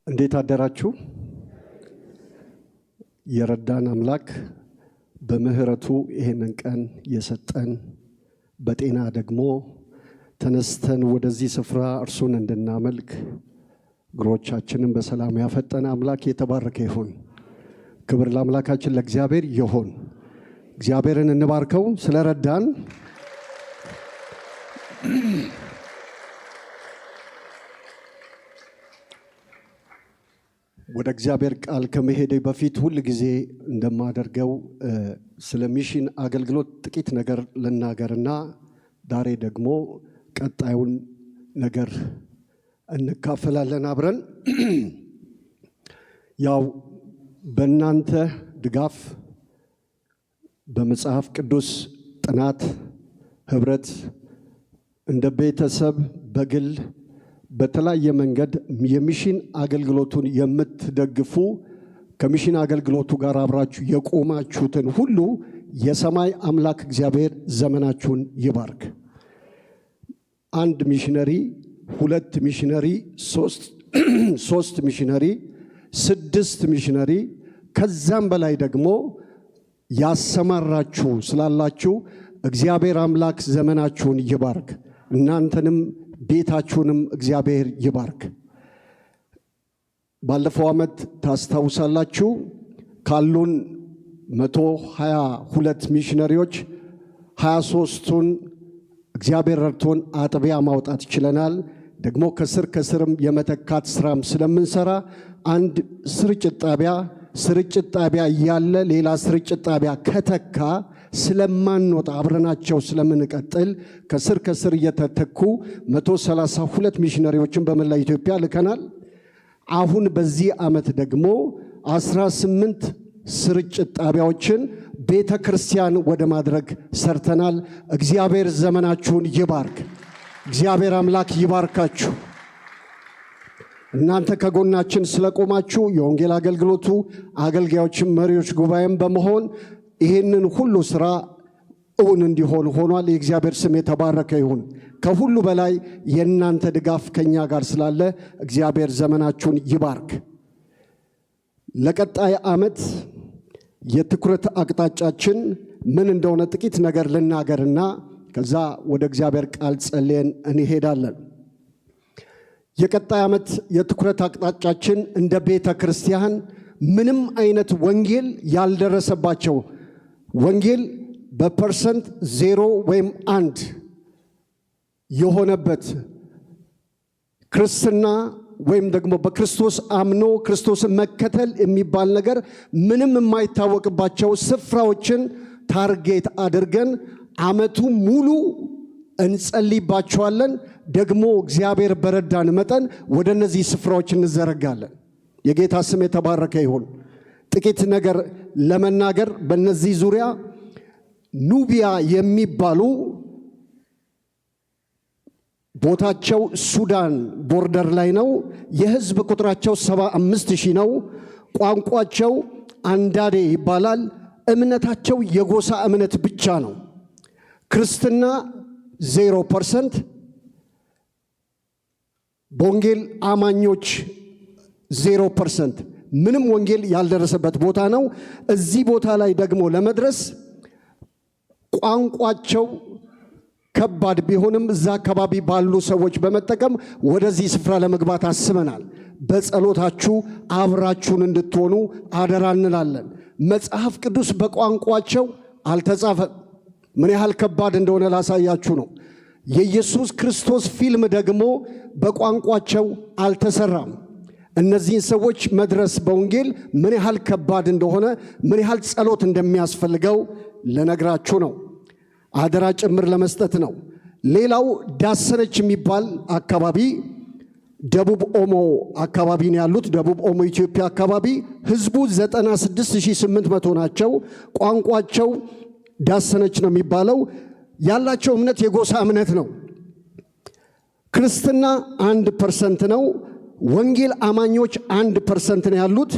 እንዴት አደራችሁ? የረዳን አምላክ በምህረቱ ይሄንን ቀን የሰጠን በጤና ደግሞ ተነስተን ወደዚህ ስፍራ እርሱን እንድናመልክ እግሮቻችንን በሰላም ያፈጠነ አምላክ የተባረከ ይሁን። ክብር ለአምላካችን ለእግዚአብሔር ይሁን። እግዚአብሔርን እንባርከው ስለረዳን። ወደ እግዚአብሔር ቃል ከመሄዴ በፊት ሁል ጊዜ እንደማደርገው ስለ ሚሽን አገልግሎት ጥቂት ነገር ልናገርና ዛሬ ደግሞ ቀጣዩን ነገር እንካፈላለን አብረን። ያው በእናንተ ድጋፍ በመጽሐፍ ቅዱስ ጥናት ህብረት እንደ ቤተሰብ በግል በተለያየ መንገድ የሚሽን አገልግሎቱን የምትደግፉ ከሚሽን አገልግሎቱ ጋር አብራችሁ የቆማችሁትን ሁሉ የሰማይ አምላክ እግዚአብሔር ዘመናችሁን ይባርክ። አንድ ሚሽነሪ፣ ሁለት ሚሽነሪ፣ ሶስት ሚሽነሪ፣ 6 ሚሽነሪ ከዛም በላይ ደግሞ ያሰማራችሁ ስላላችሁ እግዚአብሔር አምላክ ዘመናችሁን ይባርክ። እናንተንም ቤታችሁንም እግዚአብሔር ይባርክ። ባለፈው ዓመት ታስታውሳላችሁ ካሉን 122 ሚሽነሪዎች 23ቱን እግዚአብሔር ረድቶን አጥቢያ ማውጣት ችለናል። ደግሞ ከስርም የመተካት ስራም ስለምንሰራ አንድ ስርጭት ጣቢያ እያለ ሌላ ስርጭት ጣቢያ ከተካ ስለማንወጣ አብረናቸው ስለምንቀጥል ከስር እየተተኩ 132 ሚሽነሪዎችን በመላ ኢትዮጵያ ልከናል። አሁን በዚህ ዓመት ደግሞ 18 ስርጭት ጣቢያዎችን ቤተ ክርስቲያን ወደ ማድረግ ሰርተናል። እግዚአብሔር ዘመናችሁን ይባርክ። እግዚአብሔር አምላክ ይባርካችሁ። እናንተ ከጎናችን ስለቆማችሁ የወንጌል አገልግሎቱ አገልጋዮችም መሪዎች ጉባኤም በመሆን ይህንን ሁሉ ስራ እውን እንዲሆን ሆኗል። የእግዚአብሔር ስም የተባረከ ይሁን። ከሁሉ በላይ የእናንተ ድጋፍ ከኛ ጋር ስላለ እግዚአብሔር ዘመናችሁን ይባርክ። ለቀጣይ ዓመት የትኩረት አቅጣጫችን ምን እንደሆነ ጥቂት ነገር ልናገርና ከዛ ወደ እግዚአብሔር ቃል ጸልየን እንሄዳለን። የቀጣይ ዓመት የትኩረት አቅጣጫችን እንደ ቤተ ክርስቲያን ምንም አይነት ወንጌል ያልደረሰባቸው ወንጌል በፐርሰንት 0 ወይም 1 የሆነበት ክርስትና ወይም ደግሞ በክርስቶስ አምኖ ክርስቶስን መከተል የሚባል ነገር ምንም የማይታወቅባቸው ስፍራዎችን ታርጌት አድርገን ዓመቱ ሙሉ እንጸልይባቸዋለን። ደግሞ እግዚአብሔር በረዳን መጠን ወደ እነዚህ ስፍራዎች እንዘረጋለን። የጌታ ስም የተባረከ ይሁን። ጥቂት ነገር ለመናገር በእነዚህ ዙሪያ ኑቢያ የሚባሉ ቦታቸው ሱዳን ቦርደር ላይ ነው። የህዝብ ቁጥራቸው 75,000 ነው። ቋንቋቸው አንዳዴ ይባላል። እምነታቸው የጎሳ እምነት ብቻ ነው። ክርስትና 0%፣ በወንጌል አማኞች 0%፣ ምንም ወንጌል ያልደረሰበት ቦታ ነው። እዚህ ቦታ ላይ ደግሞ ለመድረስ ቋንቋቸው ከባድ ቢሆንም እዛ አካባቢ ባሉ ሰዎች በመጠቀም ወደዚህ ስፍራ ለመግባት አስበናል። በጸሎታችሁ አብራችሁን እንድትሆኑ አደራ እንላለን። መጽሐፍ ቅዱስ በቋንቋቸው አልተጻፈም። ምን ያህል ከባድ እንደሆነ ላሳያችሁ ነው። የኢየሱስ ክርስቶስ ፊልም ደግሞ በቋንቋቸው አልተሰራም። እነዚህን ሰዎች መድረስ በወንጌል ምን ያህል ከባድ እንደሆነ ምን ያህል ጸሎት እንደሚያስፈልገው ለነግራችሁ ነው። አደራ ጭምር ለመስጠት ነው። ሌላው ዳሰነች የሚባል አካባቢ ደቡብ ኦሞ አካባቢ ነው ያሉት። ደቡብ ኦሞ ኢትዮጵያ አካባቢ ህዝቡ 96,800 ናቸው። ቋንቋቸው ዳሰነች ነው የሚባለው። ያላቸው እምነት የጎሳ እምነት ነው። ክርስትና 1% ነው። ወንጌል አማኞች 1% ነው ያሉት።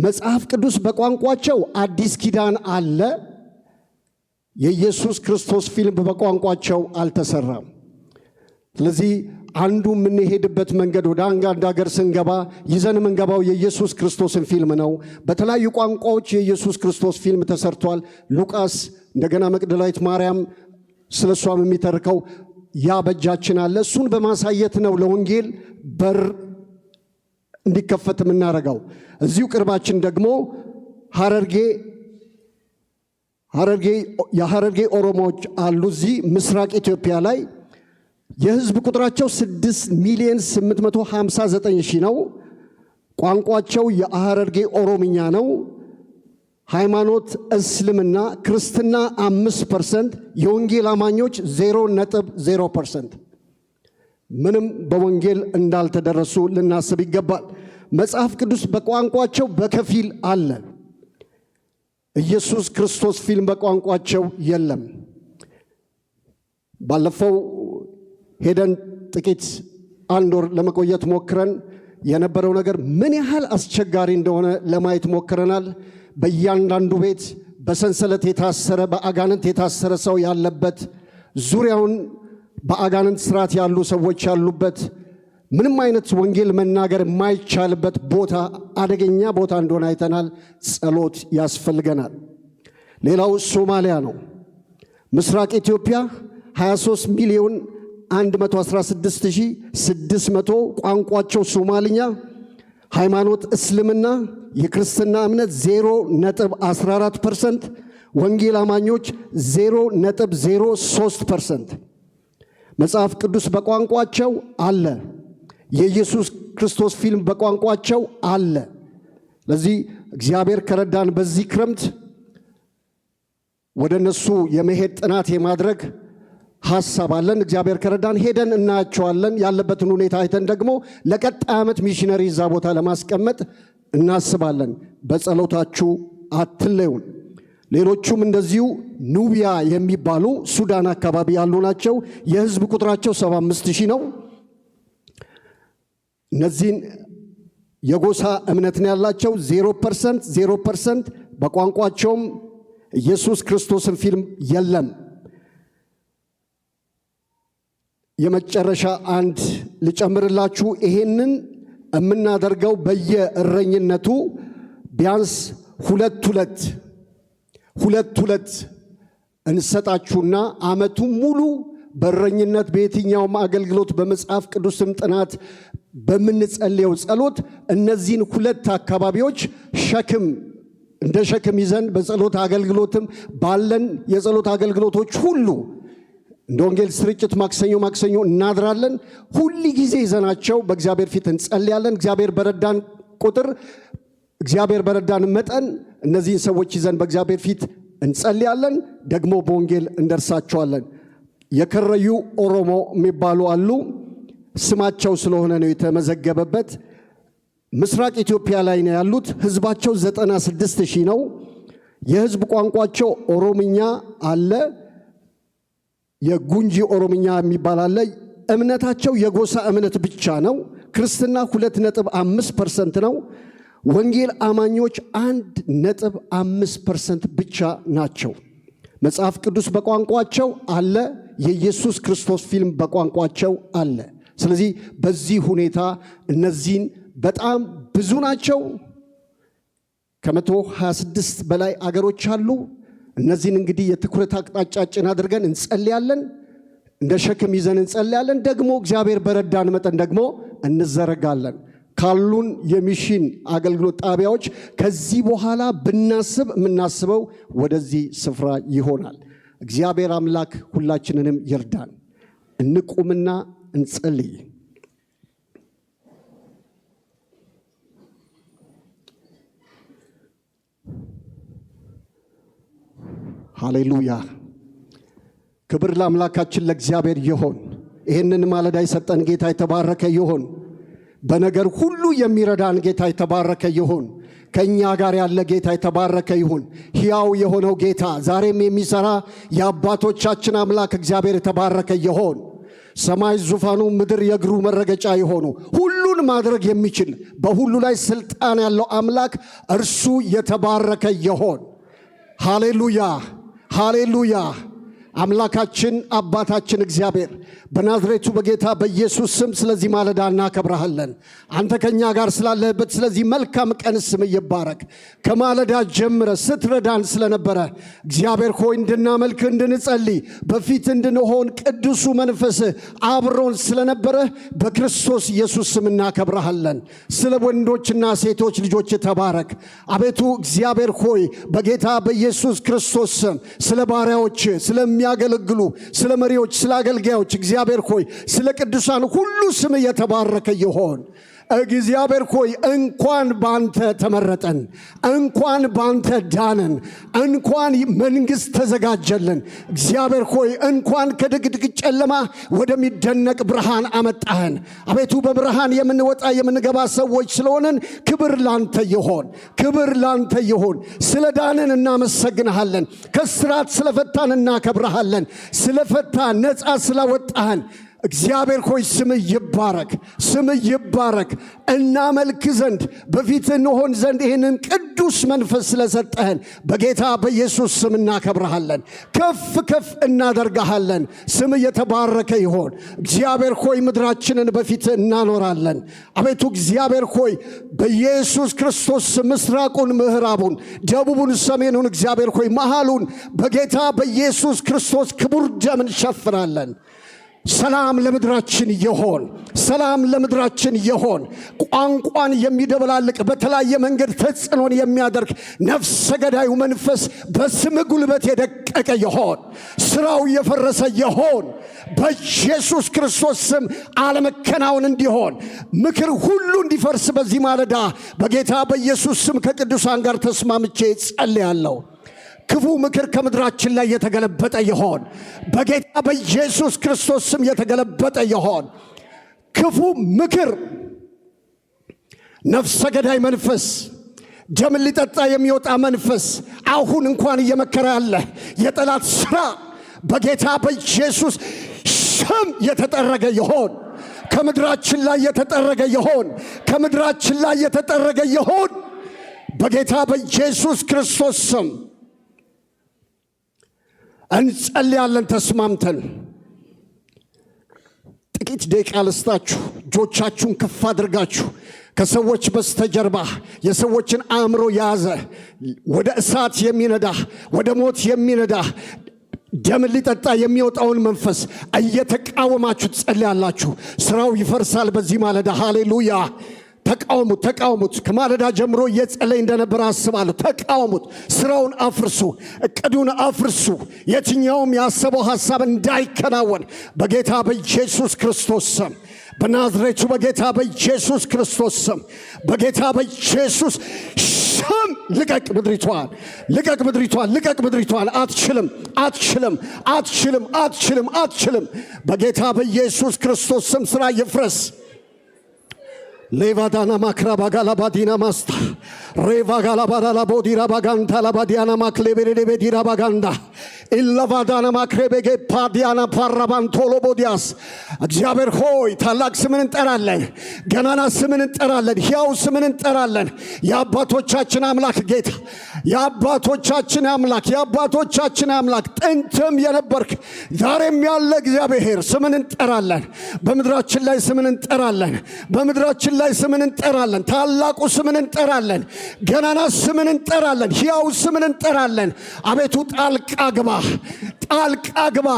መጽሐፍ ቅዱስ በቋንቋቸው አዲስ ኪዳን አለ። የኢየሱስ ክርስቶስ ፊልም በቋንቋቸው አልተሰራም። ስለዚህ አንዱ የምንሄድበት መንገድ ወደ አንድ ሀገር ስንገባ ይዘን የምንገባው የኢየሱስ ክርስቶስን ፊልም ነው። በተለያዩ ቋንቋዎች የኢየሱስ ክርስቶስ ፊልም ተሰርቷል። ሉቃስ እንደገና መቅደላዊት ማርያም ስለሷም የሚተርከው ያ በእጃችን አለ። እሱን በማሳየት ነው ለወንጌል በር እንዲከፈት የምናደርገው። እዚሁ ቅርባችን ደግሞ የሐረርጌ ኦሮሞዎች አሉ። እዚህ ምስራቅ ኢትዮጵያ ላይ የህዝብ ቁጥራቸው 6,859,000 ነው። ቋንቋቸው የሐረርጌ ኦሮምኛ ነው። ሃይማኖት እስልምና፣ ክርስትና 5%፣ የወንጌል አማኞች 0.0%። ምንም በወንጌል እንዳልተደረሱ ልናስብ ይገባል። መጽሐፍ ቅዱስ በቋንቋቸው በከፊል አለ። ኢየሱስ ክርስቶስ ፊልም በቋንቋቸው የለም። ባለፈው ሄደን ጥቂት አንድ ወር ለመቆየት ሞክረን የነበረው ነገር ምን ያህል አስቸጋሪ እንደሆነ ለማየት ሞክረናል። በእያንዳንዱ ቤት በሰንሰለት የታሰረ በአጋንንት የታሰረ ሰው ያለበት፣ ዙሪያውን በአጋንንት ስርዓት ያሉ ሰዎች ያሉበት፣ ምንም አይነት ወንጌል መናገር የማይቻልበት ቦታ፣ አደገኛ ቦታ እንደሆነ አይተናል። ጸሎት ያስፈልገናል። ሌላው ሶማሊያ ነው። ምስራቅ ኢትዮጵያ 23,116,600፣ ቋንቋቸው ሶማልኛ፣ ሃይማኖት እስልምና፣ የክርስትና እምነት 0.14%፣ ወንጌል አማኞች 0.03%። መጽሐፍ ቅዱስ በቋንቋቸው አለ። የኢየሱስ ክርስቶስ ፊልም በቋንቋቸው አለ። ለዚህ እግዚአብሔር ከረዳን በዚህ ክረምት ወደ እነሱ የመሄድ ጥናት የማድረግ ሐሳብ አለን። እግዚአብሔር ከረዳን ሄደን እናያቸዋለን። ያለበትን ሁኔታ አይተን ደግሞ ለቀጣይ ዓመት ሚሽነሪ እዛ ቦታ ለማስቀመጥ እናስባለን። በጸሎታችሁ አትለዩን። ሌሎቹም እንደዚሁ ኑቢያ የሚባሉ ሱዳን አካባቢ ያሉ ናቸው። የህዝብ ቁጥራቸው 75,000 ነው። እነዚህን የጎሳ እምነት ነው ያላቸው። 0%። በቋንቋቸውም ኢየሱስ ክርስቶስን ፊልም የለም። የመጨረሻ አንድ ልጨምርላችሁ። ይሄንን የምናደርገው በየእረኝነቱ ቢያንስ ሁለት እንሰጣችሁና ዓመቱ ሙሉ በእረኝነት በየትኛውም አገልግሎት በመጽሐፍ ቅዱስም ጥናት በምንጸልየው ጸሎት እነዚህን 2 አካባቢዎች እንደ ሸክም ይዘን በጸሎት አገልግሎትም ባለን የጸሎት አገልግሎቶች ሁሉ እንደ ወንጌል ስርጭት ማክሰኞ እናድራለን። ሁሉ ጊዜ ይዘናቸው በእግዚአብሔር ፊት እንጸልያለን። እግዚአብሔር በረዳን መጠን እነዚህን ሰዎች ይዘን በእግዚአብሔር ፊት እንጸልያለን። ደግሞ በወንጌል እንደርሳቸዋለን። የከረዩ ኦሮሞ የሚባሉ አሉ። ስማቸው ስለሆነ ነው የተመዘገበበት። ምስራቅ ኢትዮጵያ ላይ ነው ያሉት። ህዝባቸው 96,000 ነው። የህዝብ ቋንቋቸው ኦሮምኛ አለ። የጉንጂ ኦሮምኛ የሚባል አለ። እምነታቸው የጎሳ እምነት ብቻ ነው። ክርስትና 2.5% ነው። ወንጌል አማኞች 1.5% ብቻ ናቸው። መጽሐፍ ቅዱስ በቋንቋቸው አለ። የኢየሱስ ክርስቶስ ፊልም በቋንቋቸው አለ። ስለዚህ በዚህ ሁኔታ እነዚህን በጣም ብዙ ናቸው። ከ126 በላይ አገሮች አሉ። እነዚህን እንግዲህ የትኩረት አቅጣጫችን አድርገን እንጸልያለን። እንደ ሸክም ይዘን እንጸልያለን። ደግሞ እግዚአብሔር በረዳን መጠን ደግሞ እንዘረጋለን። ካሉን የሚሽን አገልግሎት ጣቢያዎች ከዚህ በኋላ ብናስብ የምናስበው ወደዚህ ስፍራ ይሆናል። እግዚአብሔር አምላክ ሁላችንንም ይርዳን። እንቁምና እንጸልይ። ሃሌሉያ! ክብር ለአምላካችን ለእግዚአብሔር ይሆን። ይህንን ማለዳ የሰጠን ጌታ የተባረከ ይሆን። በነገር ሁሉ የሚረዳን ጌታ የተባረከ ይሁን። ከእኛ ጋር ያለ ጌታ የተባረከ ይሁን። ሕያው የሆነው ጌታ ዛሬም የሚሠራ የአባቶቻችን አምላክ እግዚአብሔር የተባረከ ይሆን። ሰማይ ዙፋኑ፣ ምድር የእግሩ መረገጫ የሆኑ ሁሉን ማድረግ የሚችል በሁሉ ላይ ሥልጣን ያለው አምላክ እርሱ የተባረከ ይሆን። ሃሌሉያ! ሃሌሉያ! አምላካችን አባታችን እግዚአብሔር በናዝሬቱ በጌታ በኢየሱስ ስም ስለዚህ ማለዳ እናከብርሃለን። አንተ ከኛ ጋር ስላለህበት ስለዚህ መልካም ቀን ስም ይባረክ። ከማለዳ ጀምረ ስትረዳን ስለነበረ እግዚአብሔር ሆይ እንድናመልክ እንድንጸልይ በፊት እንድንሆን ቅዱሱ መንፈስ አብሮን ስለነበረ በክርስቶስ ኢየሱስ ስም እናከብርሃለን። ስለ ወንዶችና ሴቶች ልጆች ተባረክ። አቤቱ እግዚአብሔር ሆይ በጌታ በኢየሱስ ክርስቶስ ስም ስለ ባሪያዎች ስለሚያገለግሉ ስለ መሪዎች ስለ አገልጋዮች እግዚአብሔር ሆይ ስለ ቅዱሳን ሁሉ ስም የተባረከ ይሁን። እግዚአብሔር ሆይ እንኳን ባንተ ተመረጠን፣ እንኳን ባንተ ዳነን፣ እንኳን መንግሥት ተዘጋጀልን። እግዚአብሔር ሆይ እንኳን ከድቅድቅ ጨለማ ወደሚደነቅ ብርሃን አመጣህን። አቤቱ በብርሃን የምንወጣ የምንገባ ሰዎች ስለሆነን ክብር ላንተ ይሁን፣ ክብር ላንተ ይሁን። ስለ ዳንን እናመሰግንሃለን። ከስራት ስለፈታን እናከብርሃለን። ስለፈታን ነፃ ስላወጣህን እግዚአብሔር ሆይ ስም ይባረክ፣ ስም ይባረክ። እናመልክ ዘንድ በፊት እንሆን ዘንድ ይህንን ቅዱስ መንፈስ ስለሰጠህን በጌታ በኢየሱስ ስም እናከብርሃለን፣ ከፍ ከፍ እናደርግሃለን። ስም የተባረከ ይሆን። እግዚአብሔር ሆይ ምድራችንን በፊት እናኖራለን። አቤቱ እግዚአብሔር ሆይ በኢየሱስ ክርስቶስ ምስራቁን፣ ምዕራቡን፣ ደቡቡን፣ ሰሜኑን እግዚአብሔር ሆይ መሃሉን በጌታ በኢየሱስ ክርስቶስ ክቡር ደም እንሸፍናለን። ሰላም ለምድራችን ይሆን፣ ሰላም ለምድራችን ይሆን። ቋንቋን የሚደበላልቅ በተለያየ መንገድ ተጽዕኖን የሚያደርግ ነፍሰ ገዳዩ መንፈስ በስም ጉልበት የደቀቀ ይሆን፣ ስራው የፈረሰ ይሆን። በኢየሱስ ክርስቶስ ስም አለመከናወን እንዲሆን ምክር ሁሉ እንዲፈርስ በዚህ ማለዳ በጌታ በኢየሱስ ስም ከቅዱሳን ጋር ተስማምቼ ጸልያለሁ። ክፉ ምክር ከምድራችን ላይ የተገለበጠ ይሆን፣ በጌታ በኢየሱስ ክርስቶስ ስም የተገለበጠ ይሆን። ክፉ ምክር፣ ነፍሰ ገዳይ መንፈስ፣ ደም ሊጠጣ የሚወጣ መንፈስ አሁን እንኳን እየመከረ ያለ የጠላት ሥራ በጌታ በኢየሱስ ስም የተጠረገ ይሆን። ከምድራችን ላይ የተጠረገ ይሆን፣ ከምድራችን ላይ የተጠረገ ይሆን በጌታ በኢየሱስ ክርስቶስ ስም እንጸልያለን። ተስማምተን ጥቂት ደቂቃ ልስጣችሁ። እጆቻችሁን ከፍ አድርጋችሁ ከሰዎች በስተጀርባ የሰዎችን አእምሮ ያዘ ወደ እሳት የሚነዳ ወደ ሞት የሚነዳ ደም ሊጠጣ የሚወጣውን መንፈስ እየተቃወማችሁ ትጸልያላችሁ። ስራው ይፈርሳል በዚህ ማለዳ። ሃሌሉያ። ተቃውሙት፣ ተቃውሙት። ከማለዳ ጀምሮ እየጸለይ እንደነበር አስባለሁ። ተቃውሙት። ስራውን አፍርሱ፣ እቅዱን አፍርሱ። የትኛውም ያሰበው ሐሳብ እንዳይከናወን በጌታ በኢየሱስ ክርስቶስ ስም፣ በናዝሬቱ በጌታ በኢየሱስ ክርስቶስ ስም፣ በጌታ በኢየሱስ ስም ልቀቅ ምድሪቷን፣ ልቀቅ ምድሪቷን፣ ልቀቅ ምድሪቷን። አትችልም፣ አትችልም፣ አትችልም፣ አትችልም፣ አትችልም። በጌታ በኢየሱስ ክርስቶስ ስም ስራ ይፍረስ። ሌቫዳና ማክራባ ጋላባዲና ማስታ ሬቫ ጋላባዳላ ቦዲራ ባጋንታ ላባዲያና ማክሌቤሬ ቤዲራ ባጋንዳ ኢላቫዳና ማክሬቤጌ ፓዲያና ፓራባንቶሎ ቦዲያስ። እግዚአብሔር ሆይ ታላቅ ስምን እንጠራለን፣ ገናና ስምን እንጠራለን፣ ሕያው ስምን እንጠራለን። የአባቶቻችን አምላክ ጌታ፣ የአባቶቻችን አምላክ፣ የአባቶቻችን አምላክ ጥንትም የነበርክ ዛሬም ያለ እግዚአብሔር ስምን እንጠራለን። በምድራችን ላይ ስምን እንጠራለን። በምድራችን ላይ ስምን እንጠራለን። ታላቁ ስምን እንጠራለን። ገናና ስምን እንጠራለን። ሕያው ስምን እንጠራለን። አቤቱ ጣልቃ ግባ፣ ጣልቃ ግባ፣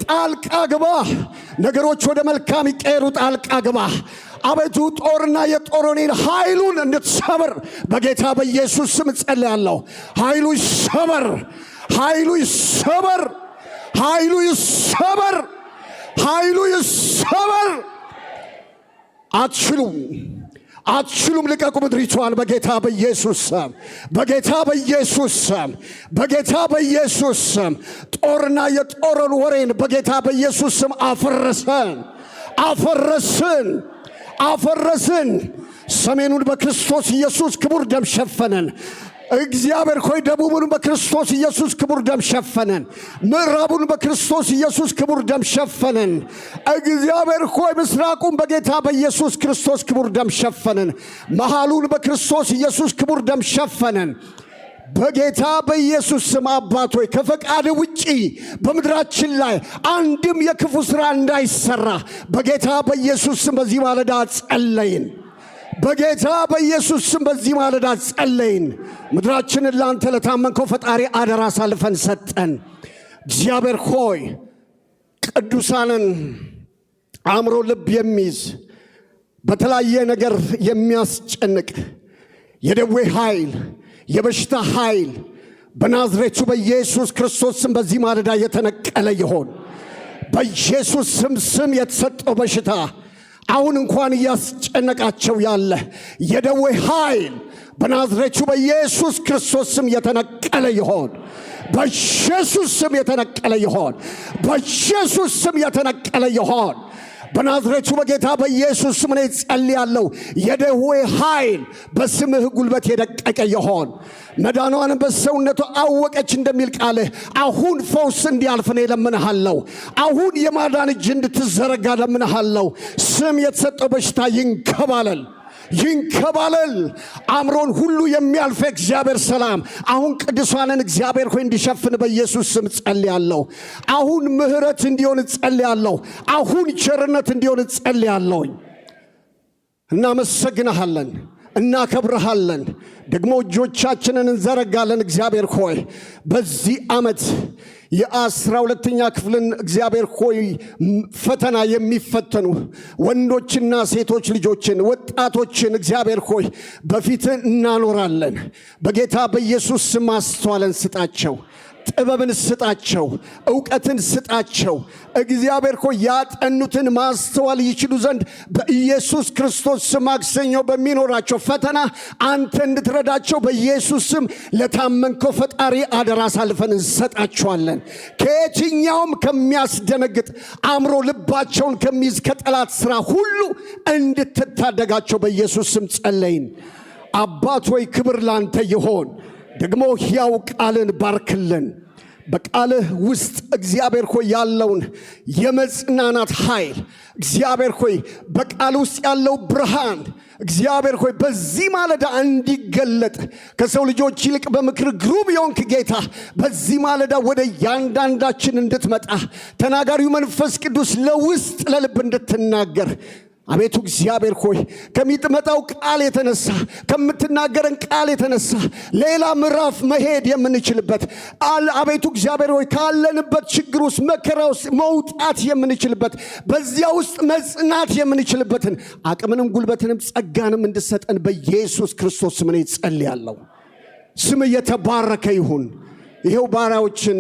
ጣልቃ ግባ። ነገሮች ወደ መልካም ይቀየሩ። ጣልቃ ግባ አቤቱ። ጦርና የጦሩን ኃይሉን እንድትሰብር በጌታ በኢየሱስ ስም ጸልያለሁ። ኃይሉ ይሰበር፣ ኃይሉ ይሰበር፣ ኃይሉ ይሰበር፣ ኃይሉ ይሰበር። አትችሉም፣ አትችሉም። ልቀቁ ምድሪቷን በጌታ በኢየሱስ ስም፣ በጌታ በኢየሱስ ስም፣ በጌታ በኢየሱስ ስም። ጦርና የጦርን ወሬን በጌታ በኢየሱስ ስም አፈረሰን፣ አፈረስን፣ አፈረስን። ሰሜኑን በክርስቶስ ኢየሱስ ክቡር ደም ሸፈነን። እግዚአብሔር ሆይ ደቡቡን በክርስቶስ ኢየሱስ ክቡር ደም ሸፈነን። ምዕራቡን በክርስቶስ ኢየሱስ ክቡር ደም ሸፈነን። እግዚአብሔር ሆይ ምስራቁን በጌታ በኢየሱስ ክርስቶስ ክቡር ደም ሸፈነን። መሃሉን በክርስቶስ ኢየሱስ ክቡር ደም ሸፈነን። በጌታ በኢየሱስ ስም አባት ሆይ ከፈቃድ ውጪ በምድራችን ላይ አንድም የክፉ ሥራ እንዳይሰራ በጌታ በኢየሱስ ስም በዚህ ማለዳ ጸለይን። በጌታ በኢየሱስ ስም በዚህ ማለዳ ጸለይን። ምድራችንን ላንተ ለታመንከው ፈጣሪ አደራ አሳልፈን ሰጠን። እግዚአብሔር ሆይ ቅዱሳንን አእምሮ ልብ የሚይዝ በተለያየ ነገር የሚያስጨንቅ የደዌ ኃይል የበሽታ ኃይል በናዝሬቱ በኢየሱስ ክርስቶስ ስም በዚህ ማለዳ የተነቀለ ይሆን። በኢየሱስ ስም የተሰጠው በሽታ አሁን እንኳን እያስጨነቃቸው ያለ የደዌ ኃይል በናዝሬቱ በኢየሱስ ክርስቶስ ስም የተነቀለ ይሆን። በኢየሱስ ስም የተነቀለ ይሆን። በኢየሱስ ስም የተነቀለ ይሆን። በናዝሬቱ በጌታ በኢየሱስ ስም እኔ ጸልያለሁ። የደዌ ኃይል በስምህ ጉልበት የደቀቀ ይሆን። መዳኗን በሰውነቱ አወቀች እንደሚል ቃልህ አሁን ፈውስ እንዲያልፍ እኔ እለምንሃለሁ። አሁን የማዳን እጅ እንድትዘረጋ እለምንሃለሁ። ስም የተሰጠው በሽታ ይንከባለል ይንከባለል። አእምሮን ሁሉ የሚያልፍ እግዚአብሔር ሰላም አሁን ቅዱሳንን እግዚአብሔር ሆይ እንዲሸፍን በኢየሱስ ስም ጸልያለሁ። አሁን ምሕረት እንዲሆን ጸልያለሁ። አሁን ቸርነት እንዲሆን ጸልያለሁ። እናመሰግንሃለን፣ እናከብርሃለን። ደግሞ እጆቻችንን እንዘረጋለን። እግዚአብሔር ሆይ በዚህ ዓመት የ12ኛ ክፍልን እግዚአብሔር ሆይ ፈተና የሚፈተኑ ወንዶችና ሴቶች ልጆችን ወጣቶችን እግዚአብሔር ሆይ በፊት እናኖራለን። በጌታ በኢየሱስ ስም ማስተዋልን ስጣቸው፣ ጥበብን ስጣቸው፣ ዕውቀትን ስጣቸው። እግዚአብሔር ሆይ ያጠኑትን ማስተዋል ይችሉ ዘንድ በኢየሱስ ክርስቶስ ስም ማክሰኞ በሚኖራቸው ፈተና አንተ እንድትረዳቸው በኢየሱስ ስም ለታመንከው ፈጣሪ አደራ አሳልፈን እንሰጣቸዋለን። ከየትኛውም ከሚያስደነግጥ አእምሮ ልባቸውን ከሚይዝ ከጠላት ሥራ ሁሉ እንድትታደጋቸው በኢየሱስ ስም ጸለይን። አባት ሆይ ክብር ላንተ ይሆን። ደግሞ ሕያው ቃልን ባርክልን። በቃልህ ውስጥ እግዚአብሔር ሆይ ያለውን የመጽናናት ኃይል እግዚአብሔር ሆይ በቃል ውስጥ ያለው ብርሃን እግዚአብሔር ሆይ በዚህ ማለዳ እንዲገለጥ ከሰው ልጆች ይልቅ በምክር ግሩም የሆንክ ጌታ በዚህ ማለዳ ወደ ያንዳንዳችን እንድትመጣ ተናጋሪው መንፈስ ቅዱስ ለውስጥ ለልብ እንድትናገር አቤቱ እግዚአብሔር ሆይ ከሚጥመጣው ቃል የተነሳ ከምትናገረን ቃል የተነሳ ሌላ ምዕራፍ መሄድ የምንችልበት አቤቱ እግዚአብሔር ሆይ ካለንበት ችግር ውስጥ መከራ ውስጥ መውጣት የምንችልበት በዚያ ውስጥ መጽናት የምንችልበትን አቅምንም ጉልበትንም ጸጋንም እንድሰጠን በኢየሱስ ክርስቶስ ስም ጸልያለሁ። ስም የተባረከ ይሁን። ይሄው ባሪያዎችን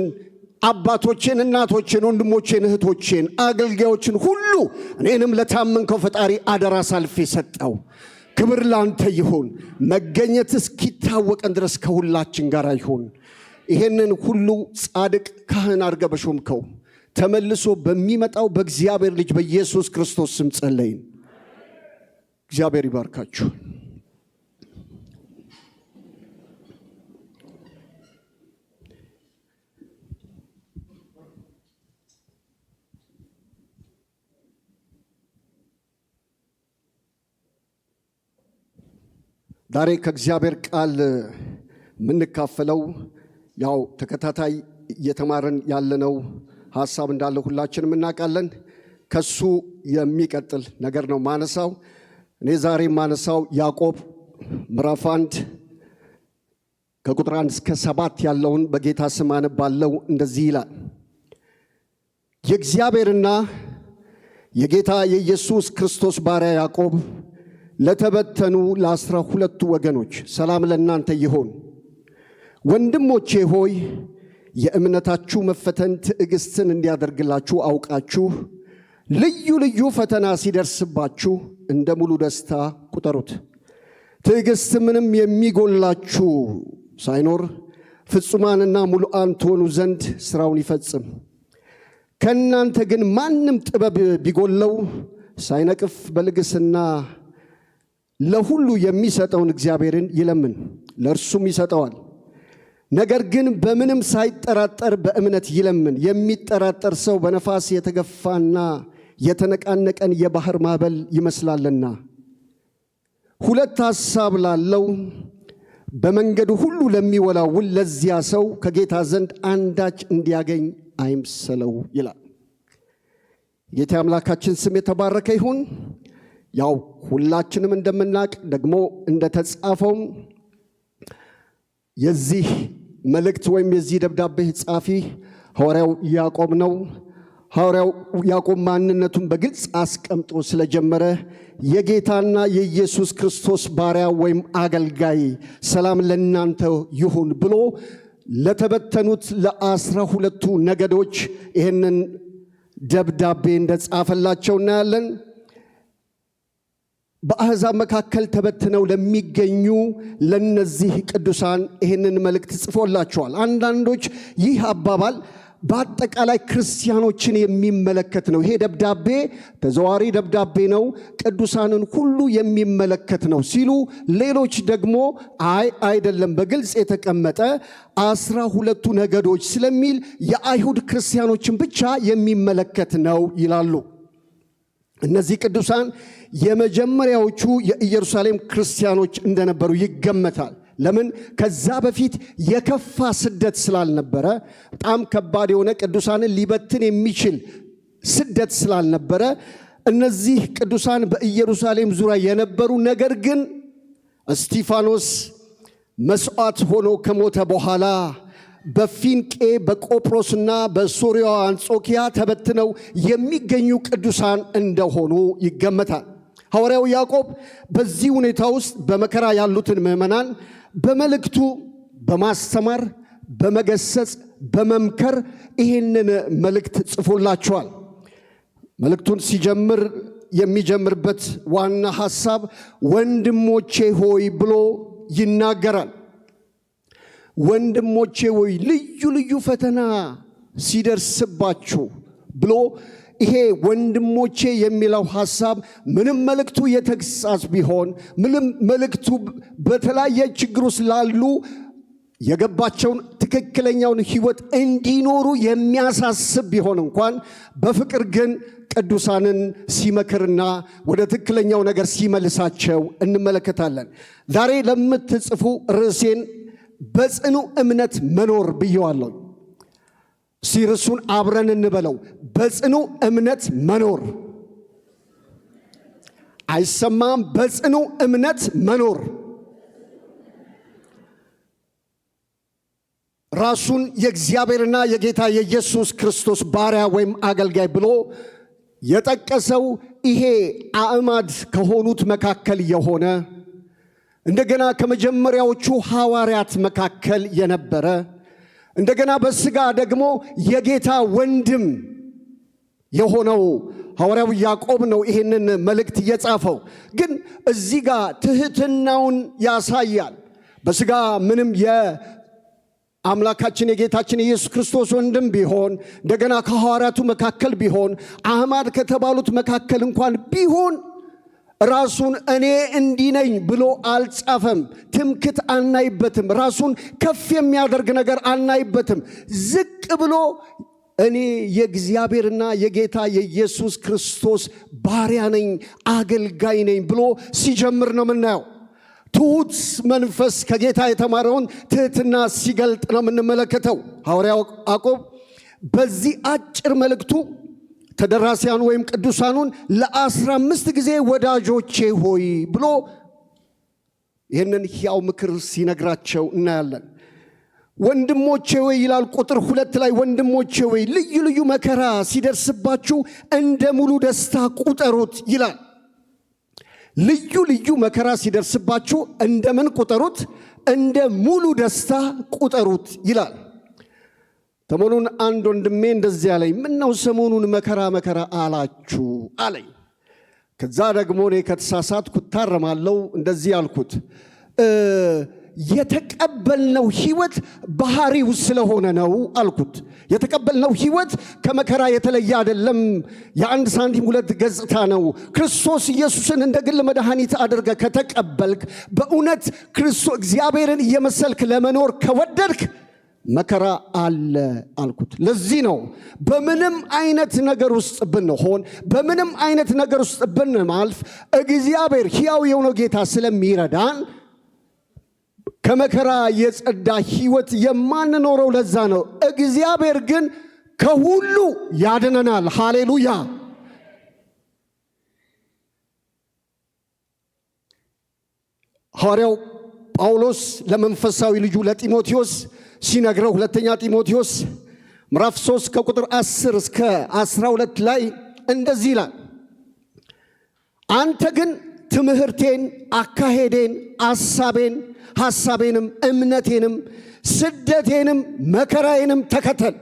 አባቶችን፣ እናቶችን፣ ወንድሞችን፣ እህቶችን፣ አገልጋዮችን ሁሉ እኔንም ለታመንከው ፈጣሪ አደራ አሳልፌ ሰጠው። ክብር ላንተ ይሁን። መገኘት እስኪታወቀን ድረስ ከሁላችን ጋር ይሁን። ይሄንን ሁሉ ጻድቅ ካህን አድርገህ በሾምከው ተመልሶ በሚመጣው በእግዚአብሔር ልጅ በኢየሱስ ክርስቶስ ስም ጸለይን። እግዚአብሔር ይባርካችሁ። ዛሬ ከእግዚአብሔር ቃል የምንካፈለው ያው ተከታታይ እየተማረን ያለነው ሐሳብ እንዳለ ሁላችንም እናውቃለን። ከሱ የሚቀጥል ነገር ነው ማነሳው። እኔ ዛሬ ማነሳው ያዕቆብ ምዕራፍ 1 ከቁጥር 1 እስከ 7 ያለውን በጌታ ስም አነባለሁ። እንደዚህ ይላል። የእግዚአብሔርና የጌታ የኢየሱስ ክርስቶስ ባሪያ ያዕቆብ ለተበተኑ ለ12 ወገኖች ሰላም ለእናንተ ይሁን። ወንድሞቼ ሆይ የእምነታችሁ መፈተን ትዕግስትን እንዲያደርግላችሁ አውቃችሁ ልዩ ልዩ ፈተና ሲደርስባችሁ እንደ ሙሉ ደስታ ቁጠሩት። ትዕግስት ምንም የሚጎላችሁ ሳይኖር ፍጹማንና ሙሉአን ትሆኑ ዘንድ ሥራውን ይፈጽም። ከእናንተ ግን ማንም ጥበብ ቢጎለው ሳይነቅፍ በልግስና ለሁሉ የሚሰጠውን እግዚአብሔርን ይለምን፣ ለእርሱም ይሰጠዋል። ነገር ግን በምንም ሳይጠራጠር በእምነት ይለምን። የሚጠራጠር ሰው በነፋስ የተገፋና የተነቃነቀን የባህር ማዕበል ይመስላልና። ሁለት ሐሳብ ላለው በመንገዱ ሁሉ ለሚወላውል ለዚያ ሰው ከጌታ ዘንድ አንዳች እንዲያገኝ አይምሰለው ይላል። ጌታ አምላካችን ስም የተባረከ ይሁን። ያው ሁላችንም እንደምናውቅ ደግሞ እንደተጻፈው የዚህ መልእክት ወይም የዚህ ደብዳቤ ጻፊ ሐዋርያው ያዕቆብ ነው። ሐዋርያው ያዕቆብ ማንነቱን በግልጽ አስቀምጦ ስለጀመረ የጌታና የኢየሱስ ክርስቶስ ባሪያ ወይም አገልጋይ ሰላም ለእናንተ ይሁን ብሎ ለተበተኑት ለ12ቱ ነገዶች ይህንን ደብዳቤ እንደጻፈላቸው እናያለን። በአሕዛብ መካከል ተበትነው ለሚገኙ ለነዚህ ቅዱሳን ይህንን መልእክት ጽፎላቸዋል። አንዳንዶች ይህ አባባል በአጠቃላይ ክርስቲያኖችን የሚመለከት ነው፣ ይሄ ደብዳቤ ተዘዋሪ ደብዳቤ ነው፣ ቅዱሳንን ሁሉ የሚመለከት ነው ሲሉ፣ ሌሎች ደግሞ አይደለም፣ በግልጽ የተቀመጠ 12ቱ ነገዶች ስለሚል የአይሁድ ክርስቲያኖችን ብቻ የሚመለከት ነው ይላሉ። እነዚህ ቅዱሳን የመጀመሪያዎቹ የኢየሩሳሌም ክርስቲያኖች እንደነበሩ ይገመታል። ለምን? ከዛ በፊት የከፋ ስደት ስላልነበረ፣ በጣም ከባድ የሆነ ቅዱሳንን ሊበትን የሚችል ስደት ስላልነበረ እነዚህ ቅዱሳን በኢየሩሳሌም ዙሪያ የነበሩ፣ ነገር ግን እስጢፋኖስ መስዋዕት ሆኖ ከሞተ በኋላ በፊንቄ በቆጵሮስና በሶርያ አንጾኪያ ተበትነው የሚገኙ ቅዱሳን እንደሆኑ ይገመታል። ሐዋርያው ያዕቆብ በዚህ ሁኔታ ውስጥ በመከራ ያሉትን ምዕመናን በመልእክቱ በማስተማር በመገሰጽ በመምከር ይህንን መልእክት ጽፎላቸዋል። መልእክቱን ሲጀምር የሚጀምርበት ዋና ሐሳብ ወንድሞቼ ሆይ ብሎ ይናገራል። ወንድሞቼ ሆይ ልዩ ልዩ ፈተና ሲደርስባችሁ ብሎ ይሄ ወንድሞቼ የሚለው ሐሳብ ምንም መልእክቱ የተግሳጽ ቢሆን፣ ምንም መልእክቱ በተለያየ ችግር ውስጥ ላሉ የገባቸውን ትክክለኛውን ሕይወት እንዲኖሩ የሚያሳስብ ቢሆን እንኳን በፍቅር ግን ቅዱሳንን ሲመክርና ወደ ትክክለኛው ነገር ሲመልሳቸው እንመለከታለን። ዛሬ ለምትጽፉ ርዕሴን በጽኑ እምነት መኖር ብየዋለሁ። ሲርሱን አብረን እንበለው። በጽኑ እምነት መኖር። አይሰማም? በጽኑ እምነት መኖር። ራሱን የእግዚአብሔርና የጌታ የኢየሱስ ክርስቶስ ባሪያ ወይም አገልጋይ ብሎ የጠቀሰው ይሄ አዕማድ ከሆኑት መካከል የሆነ እንደገና ከመጀመሪያዎቹ ሐዋርያት መካከል የነበረ እንደገና በሥጋ ደግሞ የጌታ ወንድም የሆነው ሐዋርያው ያዕቆብ ነው ይህንን መልእክት የጻፈው። ግን እዚህ ጋር ትሕትናውን ያሳያል። በሥጋ ምንም የአምላካችን የጌታችን የኢየሱስ ክርስቶስ ወንድም ቢሆን እንደገና ከሐዋርያቱ መካከል ቢሆን አሕማድ ከተባሉት መካከል እንኳን ቢሆን ራሱን እኔ እንዲህ ነኝ ብሎ አልጻፈም። ትምክት አናይበትም። ራሱን ከፍ የሚያደርግ ነገር አናይበትም። ዝቅ ብሎ እኔ የእግዚአብሔርና የጌታ የኢየሱስ ክርስቶስ ባሪያ ነኝ፣ አገልጋይ ነኝ ብሎ ሲጀምር ነው የምናየው። ትሑት መንፈስ ከጌታ የተማረውን ትሕትና ሲገልጥ ነው የምንመለከተው። ሐዋርያው ያዕቆብ በዚህ አጭር መልእክቱ ተደራሲያን ወይም ቅዱሳኑን ለ15 ጊዜ ወዳጆቼ ሆይ ብሎ ይህንን ሕያው ምክር ሲነግራቸው እናያለን። ወንድሞቼ ሆይ ይላል ቁጥር 2 ላይ ወንድሞቼ ሆይ ልዩ ልዩ መከራ ሲደርስባችሁ እንደ ሙሉ ደስታ ቁጠሩት ይላል። ልዩ ልዩ መከራ ሲደርስባችሁ እንደምን ቁጠሩት? እንደ ሙሉ ደስታ ቁጠሩት ይላል። ሰሞኑን አንድ ወንድሜ እንደዚህ አለኝ፣ ምነው ሰሞኑን መከራ መከራ አላችሁ አለኝ። ከዛ ደግሞ እኔ ከተሳሳትኩ ታረማለሁ። እንደዚህ አልኩት፣ የተቀበልነው ሕይወት ባህሪው ስለሆነ ነው አልኩት። የተቀበልነው ሕይወት ከመከራ የተለየ አይደለም። የአንድ ሳንቲም ሁለት ገጽታ ነው። ክርስቶስ ኢየሱስን እንደ ግል መድኃኒት አድርገ ከተቀበልክ፣ በእውነት ክርስቶስ እግዚአብሔርን እየመሰልክ ለመኖር ከወደድክ መከራ አለ አልኩት። ለዚህ ነው በምንም አይነት ነገር ውስጥ ብንሆን፣ በምንም አይነት ነገር ውስጥ ብንማልፍ እግዚአብሔር ሕያው የሆነው ጌታ ስለሚረዳን ከመከራ የጸዳ ሕይወት የማንኖረው ለዛ ነው። እግዚአብሔር ግን ከሁሉ ያድነናል። ሃሌሉያ። ሐዋርያው ጳውሎስ ለመንፈሳዊ ልጁ ለጢሞቴዎስ ሲነግረው ሁለተኛ ጢሞቴዎስ ምዕራፍ 3 ከቁጥር 10 እስከ 12 ላይ እንደዚህ ይላል፣ አንተ ግን ትምህርቴን፣ አካሄዴን፣ ሐሳቤንም፣ እምነቴንም፣ ስደቴንም፣ መከራዬንም ተከተል።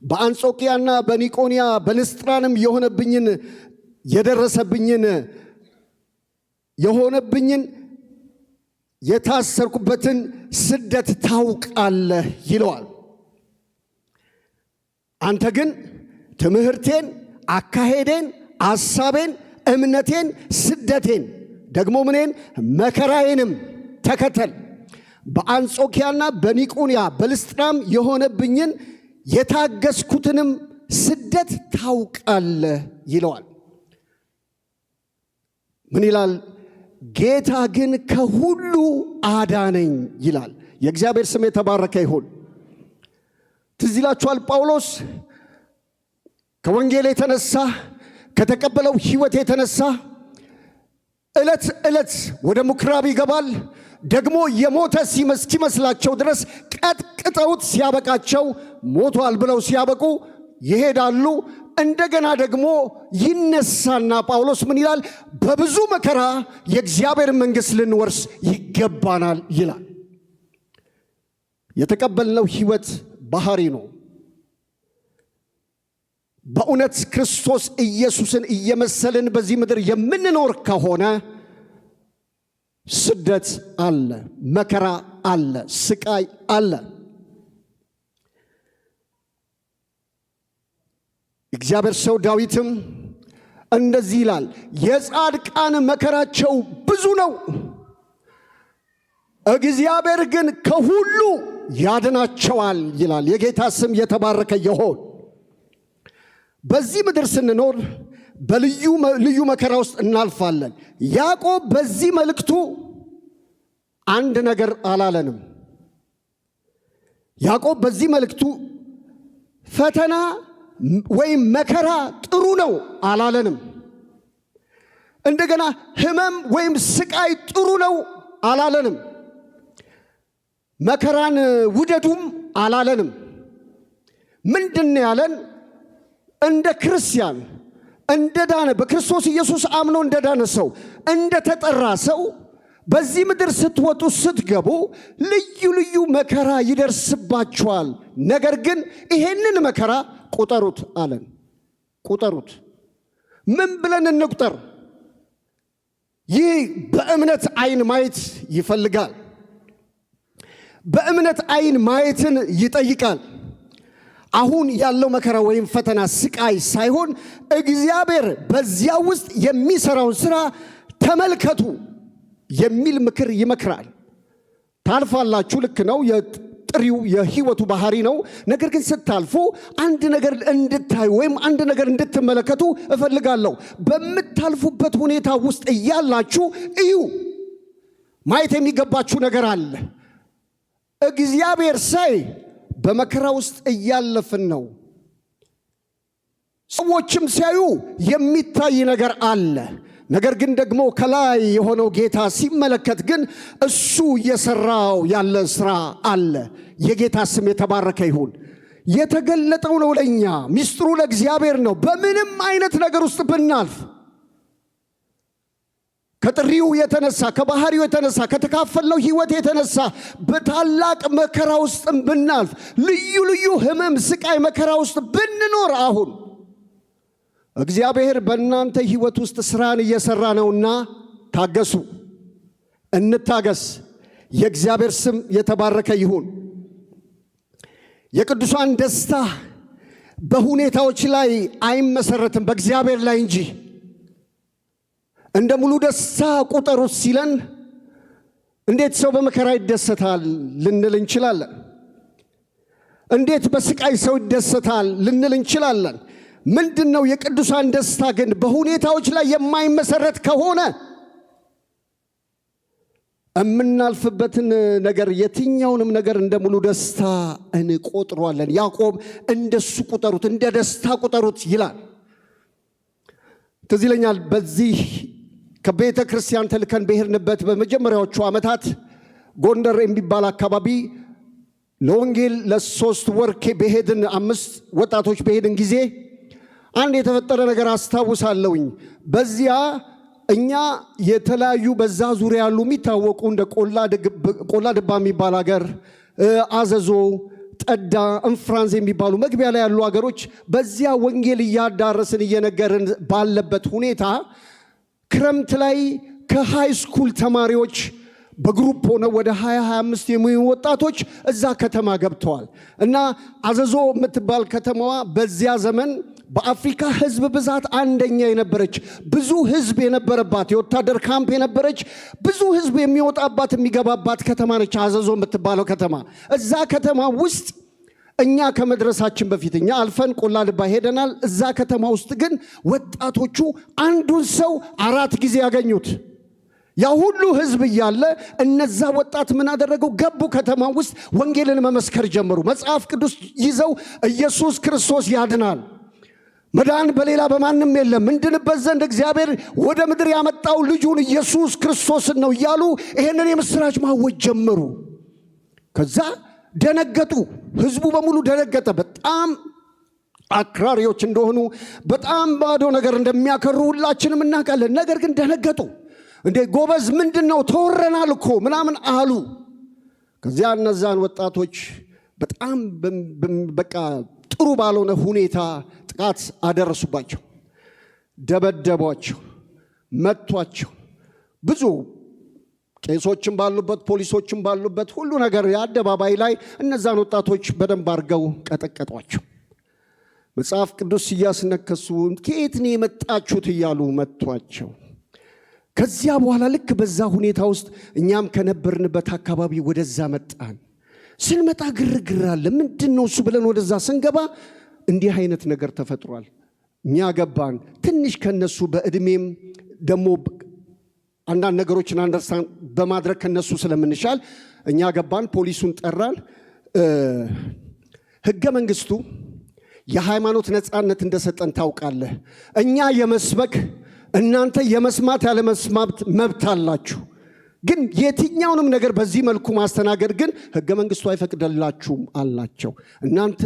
በአንጾኪያና በኒቆንያ በልስጥራንም የሆነብኝን የታሰርኩበትን ስደት ታውቃለህ ይለዋል። አንተ ግን ትምህርቴን፣ አካሄዴን፣ ሐሳቤን፣ እምነቴን፣ ስደቴን ደግሞ ምኔን መከራዬንም ተከተል። በአንጾኪያና በኒቆንያ በልስጥራም የሆነብኝን የታገስኩትንም ስደት ታውቃለህ ይለዋል። ምን ይላል? ጌታ ግን ከሁሉ አዳነኝ ይላል። የእግዚአብሔር ስም የተባረከ ይሁን። ትዝ ይላችኋል ጳውሎስ ከወንጌል የተነሳ ከተቀበለው ሕይወት የተነሳ ዕለት ዕለት ወደ ምኵራብ ይገባል። ደግሞ የሞተ እስኪመስላቸው ድረስ ቀጥቅጠውት ሲያበቃቸው ሞቷል ብለው ሲያበቁ ይሄዳሉ። እንደገና ደግሞ ይነሳና ጳውሎስ ምን ይላል? በብዙ መከራ የእግዚአብሔር መንግሥት ልንወርስ ይገባናል ይላል። የተቀበልነው ሕይወት ባህሪ ነው። በእውነት ክርስቶስ ኢየሱስን እየመሰልን በዚህ ምድር የምንኖር ከሆነ ስደት አለ፣ መከራ አለ፣ ስቃይ አለ። እግዚአብሔር ሰው ዳዊትም እንደዚህ ይላል፣ የጻድቃን መከራቸው ብዙ ነው፣ እግዚአብሔር ግን ከሁሉ ያድናቸዋል ይላል። የጌታ ስም የተባረከ ይሁን። በዚህ ምድር ስንኖር በልዩ መከራ ውስጥ እናልፋለን። ያዕቆብ በዚህ መልእክቱ አንድ ነገር አላለንም። ያዕቆብ በዚህ መልእክቱ ፈተና ወይም መከራ ጥሩ ነው አላለንም። እንደገና ሕመም ወይም ስቃይ ጥሩ ነው አላለንም። መከራን ውደዱም አላለንም። ምንድን ያለን? እንደ ክርስቲያን እንደዳነ በክርስቶስ ኢየሱስ አምኖ እንደዳነ ሰው እንደተጠራ ሰው በዚህ ምድር ስትወጡ ስትገቡ ልዩ መከራ ይደርስባችኋል። ነገር ግን ይሄንን መከራ ቁጠሩት አለን። ቁጠሩት። ምን ብለን እንቁጠር? ይህ በእምነት አይን ማየት ይፈልጋል። በእምነት አይን ማየትን ይጠይቃል። አሁን ያለው መከራ ወይም ፈተና ስቃይ ሳይሆን እግዚአብሔር በዚያ ውስጥ የሚሰራውን ስራ ተመልከቱ የሚል ምክር ይመክራል። ታልፋላችሁ፣ ልክ ነው፣ የጥሪው የህይወቱ ባህሪ ነው። ነገር ግን ስታልፉ አንድ ነገር እንድታዩ ወይም አንድ ነገር እንድትመለከቱ እፈልጋለሁ። በምታልፉበት ሁኔታ ውስጥ እያላችሁ እዩ። ማየት የሚገባችሁ ነገር አለ። እግዚአብሔር ሳይ በመከራ ውስጥ እያለፍን ነው። ሰዎችም ሲያዩ የሚታይ ነገር አለ። ነገር ግን ደግሞ ከላይ የሆነው ጌታ ሲመለከት ግን እሱ እየሰራው ያለ ስራ አለ። የጌታ ስም የተባረከ ይሁን። የተገለጠው ነው ለኛ፣ ሚስጥሩ ለእግዚአብሔር ነው። በምንም አይነት ነገር ውስጥ ብናልፍ ከጥሪው የተነሳ ከባህሪው የተነሳ ከተካፈልነው ህይወት የተነሳ በታላቅ መከራ ውስጥ ብናልፍ ልዩ ህመም፣ ስቃይ፣ መከራ ውስጥ ብንኖር አሁን እግዚአብሔር በእናንተ ህይወት ውስጥ ስራን እየሰራ ነውና ታገሱ፣ እንታገስ። የእግዚአብሔር ስም የተባረከ ይሁን። የቅዱሳን ደስታ በሁኔታዎች ላይ አይመሰረትም፣ በእግዚአብሔር ላይ እንጂ። እንደ ሙሉ ደስታ ቁጠሩት ሲለን እንዴት ሰው በመከራ ይደሰታል ልንል እንችላለን። እንዴት በስቃይ ሰው ይደሰታል ልንል እንችላለን። ምንድነው የቅዱሳን ደስታ ግን በሁኔታዎች ላይ የማይመሰረት ከሆነ እምናልፍበትን ነገር የትኛውንም ነገር እንደ ሙሉ ደስታ እንቆጥሯለን። ያዕቆብ እንደሱ ቁጠሩት፣ እንደ ደስታ ቁጠሩት ይላል። ትዝ ይለኛል በዚህ ከቤተ ክርስቲያን ተልከን በሄድንበት በመጀመሪያዎቹ ዓመታት ጎንደር የሚባል አካባቢ ለወንጌል ለ3 ወር በሄድን 5 ወጣቶች በሄድን ጊዜ አንድ የተፈጠረ ነገር አስታውሳለሁኝ። በዚያ እኛ የተለያዩ በዛ ዙሪያ ያሉ የሚታወቁ እንደ ቆላ ድባ የሚባል ሀገር፣ አዘዞ፣ ጠዳ፣ እንፍራንስ የሚባሉ መግቢያ ላይ ያሉ ሀገሮች በዚያ ወንጌል እያዳረስን እየነገርን ባለበት ሁኔታ ክረምት ላይ ከሃይ ስኩል ተማሪዎች በግሩፕ ሆነው ወደ 20-25 የሚሆኑ ወጣቶች እዛ ከተማ ገብተዋል። እና አዘዞ የምትባል ከተማዋ በዚያ ዘመን በአፍሪካ ሕዝብ ብዛት አንደኛ የነበረች፣ ብዙ ሕዝብ የነበረባት፣ የወታደር ካምፕ የነበረች፣ ብዙ ሕዝብ የሚወጣባት የሚገባባት ከተማ ነች አዘዞ የምትባለው ከተማ። እዛ ከተማ ውስጥ እኛ ከመድረሳችን በፊት እኛ አልፈን ቆላ ድባ ሄደናል። እዛ ከተማ ውስጥ ግን ወጣቶቹ አንዱን ሰው 4 ጊዜ ያገኙት። ያ ሁሉ ሕዝብ እያለ እነዛ ወጣት ምን አደረገው? ገቡ ከተማ ውስጥ ወንጌልን መመስከር ጀመሩ። መጽሐፍ ቅዱስ ይዘው ኢየሱስ ክርስቶስ ያድናል፣ መዳን በሌላ በማንም የለም፣ እንድንበት ዘንድ እግዚአብሔር ወደ ምድር ያመጣው ልጁን ኢየሱስ ክርስቶስን ነው እያሉ ይሄንን የምስራች ማወጅ ጀመሩ። ከዛ ደነገጡ። ሕዝቡ በሙሉ ደነገጠ። በጣም አክራሪዎች እንደሆኑ፣ በጣም ባዶ ነገር እንደሚያከሩ ሁላችንም እናውቃለን። ነገር ግን ደነገጡ። እንዴ ጎበዝ ምንድነው? ተወረናል እኮ ምናምን አሉ። ከዚያ እነዛን ወጣቶች በጣም በቃ ጥሩ ባልሆነ ሁኔታ ጥቃት አደረሱባቸው፣ ደበደቧቸው፣ መቷቸው። ብዙ ቄሶችም ባሉበት ፖሊሶችም ባሉበት ሁሉ ነገር የአደባባይ ላይ እነዛን ወጣቶች በደንብ አድርገው ቀጠቀጧቸው። መጽሐፍ ቅዱስ እያስነከሱ ከየት ነው የመጣችሁት እያሉ መቷቸው። ከዚያ በኋላ ልክ በዛ ሁኔታ ውስጥ እኛም ከነበርንበት አካባቢ ወደዛ መጣን። ስንመጣ ግርግር አለ። ምንድነው እሱ ብለን ወደዛ ስንገባ እንዲህ አይነት ነገር ተፈጥሯል። እኛ ገባን። ትንሽ ከነሱ በእድሜም ደግሞ አንዳንድ ነገሮችን አንደርስታንድ በማድረግ ከነሱ ስለምንሻል እኛ ገባን። ፖሊሱን ጠራን። ሕገ መንግስቱ የሃይማኖት ነፃነት እንደሰጠን ታውቃለህ። እኛ የመስበክ እናንተ የመስማት ያለ መስማት መብት አላችሁ። ግን የትኛውንም ነገር በዚህ መልኩ ማስተናገድ ግን ሕገ መንግስቱ አይፈቅድላችሁም አላቸው። እናንተ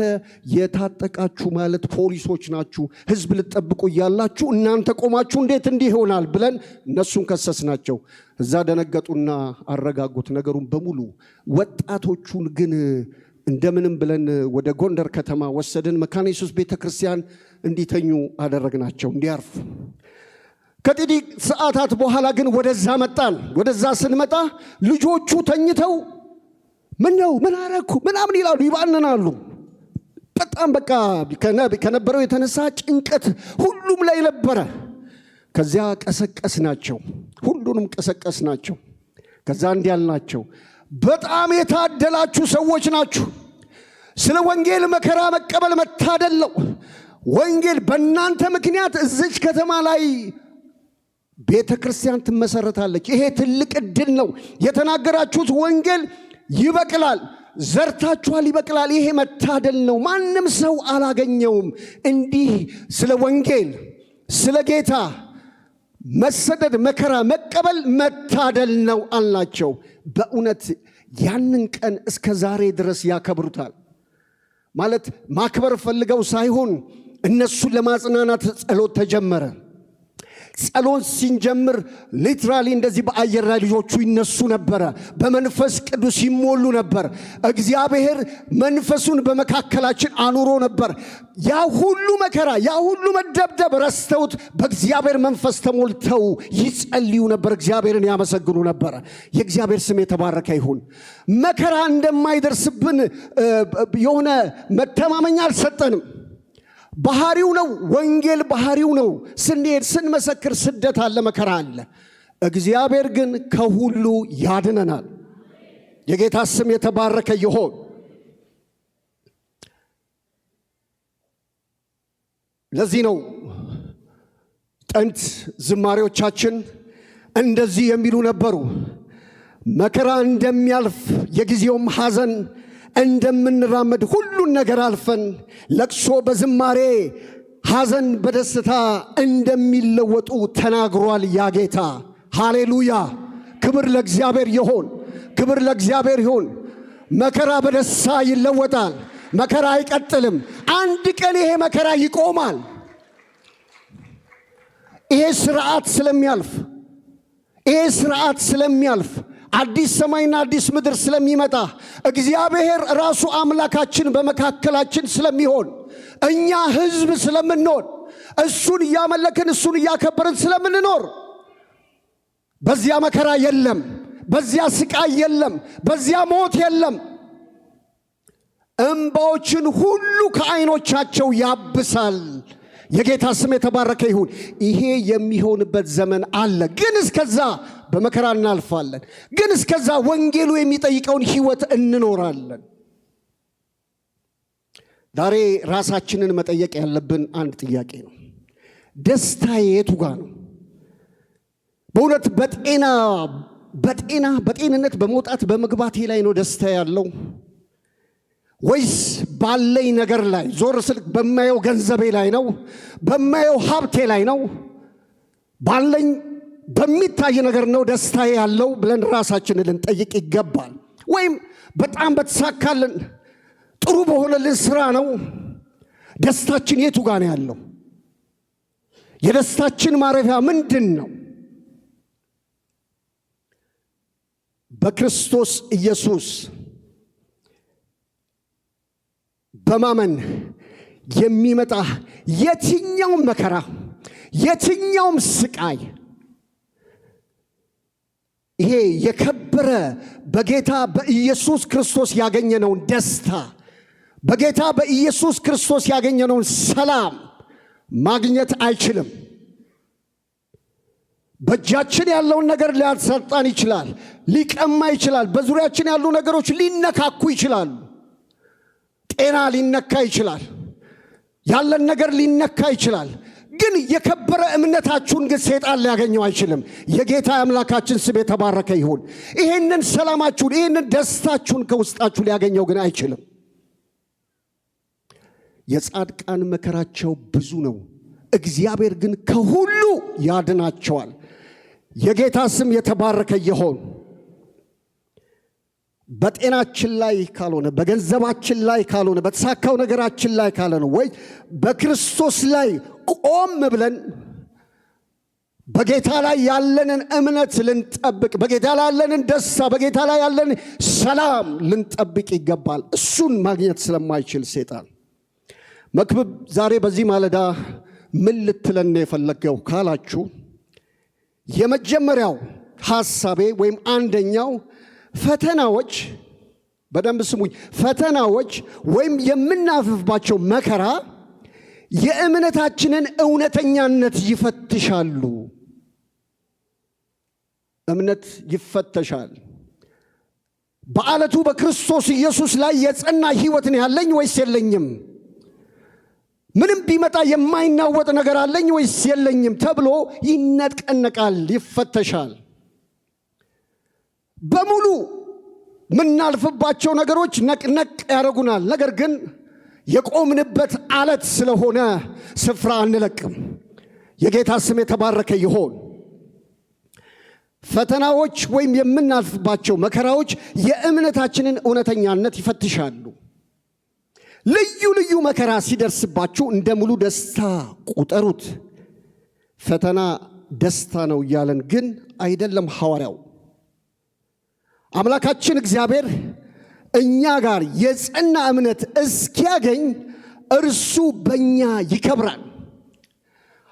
የታጠቃችሁ ማለት ፖሊሶች ናችሁ፣ ህዝብ ልትጠብቁ እያላችሁ እናንተ ቆማችሁ እንዴት እንዲህ ይሆናል ብለን እነሱን ከሰስናቸው። እዛ ደነገጡና አረጋጉት ነገሩን በሙሉ። ወጣቶቹን ግን እንደምንም ብለን ወደ ጎንደር ከተማ ወሰድን። መካነ ኢየሱስ ቤተክርስቲያን እንዲተኙ አደረግናቸው፣ እንዲያርፉ። ከጥቂት ሰዓታት በኋላ ግን ወደዛ መጣን። ወደዛ ስንመጣ ልጆቹ ተኝተው ምን ነው ምን አረኩ ምናምን ይላሉ፣ ይባንናሉ። በጣም በቃ ከነበረው የተነሳ ጭንቀት ሁሉም ላይ ነበረ። ከዚያ ቀሰቀስናቸው፣ ሁሉንም ቀሰቀስናቸው። ከዛ እንዲያልናቸው በጣም የታደላችሁ ሰዎች ናችሁ። ስለ ወንጌል መከራ መቀበል መታደል ነው። ወንጌል በእናንተ ምክንያት እዚች ከተማ ላይ ቤተ ክርስቲያን ትመሰረታለች። ይሄ ትልቅ ዕድል ነው። የተናገራችሁት ወንጌል ይበቅላል፣ ዘርታችኋል፣ ይበቅላል። ይሄ መታደል ነው። ማንም ሰው አላገኘውም። እንዲህ ስለ ወንጌል ስለ ጌታ መሰደድ መከራ መቀበል መታደል ነው አልናቸው። በእውነት ያንን ቀን እስከ ዛሬ ድረስ ያከብሩታል። ማለት ማክበር ፈልገው ሳይሆን እነሱን ለማጽናናት ጸሎት ተጀመረ። ጸሎት ሲንጀምር ሊትራሊ እንደዚህ በአየር ላይ ልጆቹ ይነሱ ነበረ፣ በመንፈስ ቅዱስ ይሞሉ ነበር። እግዚአብሔር መንፈሱን በመካከላችን አኑሮ ነበር። ያ ሁሉ መከራ ያ ሁሉ መደብደብ ረስተውት በእግዚአብሔር መንፈስ ተሞልተው ይጸልዩ ነበር፣ እግዚአብሔርን ያመሰግኑ ነበር። የእግዚአብሔር ስም የተባረከ ይሁን። መከራ እንደማይደርስብን የሆነ መተማመኛ አልሰጠንም። ባህሪው ነው። ወንጌል ባህሪው ነው። ስንሄድ ስንመሰክር ስደት አለ፣ መከራ አለ። እግዚአብሔር ግን ከሁሉ ያድነናል። የጌታ ስም የተባረከ ይሁን። ለዚህ ነው ጥንት ዝማሬዎቻችን እንደዚህ የሚሉ ነበሩ። መከራ እንደሚያልፍ የጊዜውም ሐዘን እንደምንራመድ ሁሉን ነገር አልፈን ለቅሶ በዝማሬ ሐዘን በደስታ እንደሚለወጡ ተናግሯል ያ ጌታ። ሃሌሉያ! ክብር ለእግዚአብሔር ይሁን፣ ክብር ለእግዚአብሔር ይሁን። መከራ በደስታ ይለወጣል። መከራ አይቀጥልም። አንድ ቀን ይሄ መከራ ይቆማል። ይሄ ስርዓት ስለሚያልፍ አዲስ ሰማይና አዲስ ምድር ስለሚመጣ እግዚአብሔር ራሱ አምላካችን በመካከላችን ስለሚሆን እኛ ሕዝብ ስለምንሆን እሱን እያመለክን እሱን እያከበርን ስለምንኖር በዚያ መከራ የለም፣ በዚያ ስቃይ የለም፣ በዚያ ሞት የለም። እንባዎችን ሁሉ ከዓይኖቻቸው ያብሳል። የጌታ ስም የተባረከ ይሁን። ይሄ የሚሆንበት ዘመን አለ። ግን እስከዛ በመከራ እናልፋለን። ግን እስከዛ ወንጌሉ የሚጠይቀውን ሕይወት እንኖራለን። ዛሬ ራሳችንን መጠየቅ ያለብን አንድ ጥያቄ ነው። ደስታ የቱ ጋር ነው? በእውነት በጤንነት በመውጣት በመግባቴ ላይ ነው ደስታ ያለው? ወይስ ባለኝ ነገር ላይ ዞር ስል በማየው ገንዘቤ ላይ ነው? በማየው ሀብቴ ላይ ነው? ባለኝ በሚታይ ነገር ነው ደስታ ያለው ብለን ራሳችንን ልንጠይቅ ይገባል። ወይም በጣም በተሳካልን ጥሩ በሆነልን ስራ ነው? ደስታችን የቱ ጋር ነው ያለው? የደስታችን ማረፊያ ምንድን ነው? በክርስቶስ ኢየሱስ በማመን የሚመጣ የትኛውም መከራ፣ የትኛውም ስቃይ ይሄ የከበረ በጌታ በኢየሱስ ክርስቶስ ያገኘነውን ደስታ፣ በጌታ በኢየሱስ ክርስቶስ ያገኘነውን ሰላም ማግኘት አይችልም። በእጃችን ያለውን ነገር ሊያሳጣን ይችላል፣ ሊቀማ ይችላል። በዙሪያችን ያሉ ነገሮች ሊነካኩ ይችላሉ። ጤና ሊነካ ይችላል። ያለን ነገር ሊነካ ይችላል። ግን የከበረ እምነታችሁን ግን ሰይጣን ሊያገኘው አይችልም። የጌታ አምላካችን ስም የተባረከ ይሁን። ይሄንን ሰላማችሁን፣ ይሄንን ደስታችሁን ከውስጣችሁ ሊያገኘው ግን አይችልም። የጻድቃን መከራቸው ብዙ ነው፣ እግዚአብሔር ግን ከሁሉ ያድናቸዋል። የጌታ ስም የተባረከ ይሁን። በጤናችን ላይ ካልሆነ፣ በገንዘባችን ላይ ካልሆነ፣ በተሳካው ነገራችን ላይ ካልሆነ ወይ በክርስቶስ ላይ ቆም ብለን በጌታ ላይ ያለንን እምነት ልንጠብቅ፣ በጌታ ላይ ያለንን ደስታ፣ በጌታ ላይ ያለንን ሰላም ልንጠብቅ ይገባል። እሱን ማግኘት ስለማይችል ሰይጣን መክብብ ዛሬ በዚህ ማለዳ ምን ልትለን የፈለገው ካላችሁ፣ የመጀመሪያው ሐሳቤ ወይም አንደኛው ፈተናዎች፣ በደንብ ስሙኝ፣ ፈተናዎች ወይም የምናልፍባቸው መከራ የእምነታችንን እውነተኛነት ይፈትሻሉ። እምነት ይፈተሻል። በዓለቱ በክርስቶስ ኢየሱስ ላይ የጸና ሕይወት ነው ያለኝ ወይስ የለኝም? ምንም ቢመጣ የማይናወጥ ነገር አለኝ ወይስ የለኝም ተብሎ ይነቀነቃል፣ ይፈተሻል። በሙሉ ምናልፍባቸው ነገሮች ነቅነቅ ያደርጉናል። ነገር ግን የቆምንበት ዓለት ስለሆነ ስፍራ አንለቅም። የጌታ ስም የተባረከ ይሁን። ፈተናዎች ወይም የምናልፍባቸው መከራዎች የእምነታችንን እውነተኛነት ይፈትሻሉ። ልዩ ልዩ መከራ ሲደርስባችሁ እንደ ሙሉ ደስታ ቁጠሩት። ፈተና ደስታ ነው እያለን ግን አይደለም ሐዋርያው። አምላካችን እግዚአብሔር እኛ ጋር የጸና እምነት እስኪያገኝ እርሱ በእኛ ይከብራል።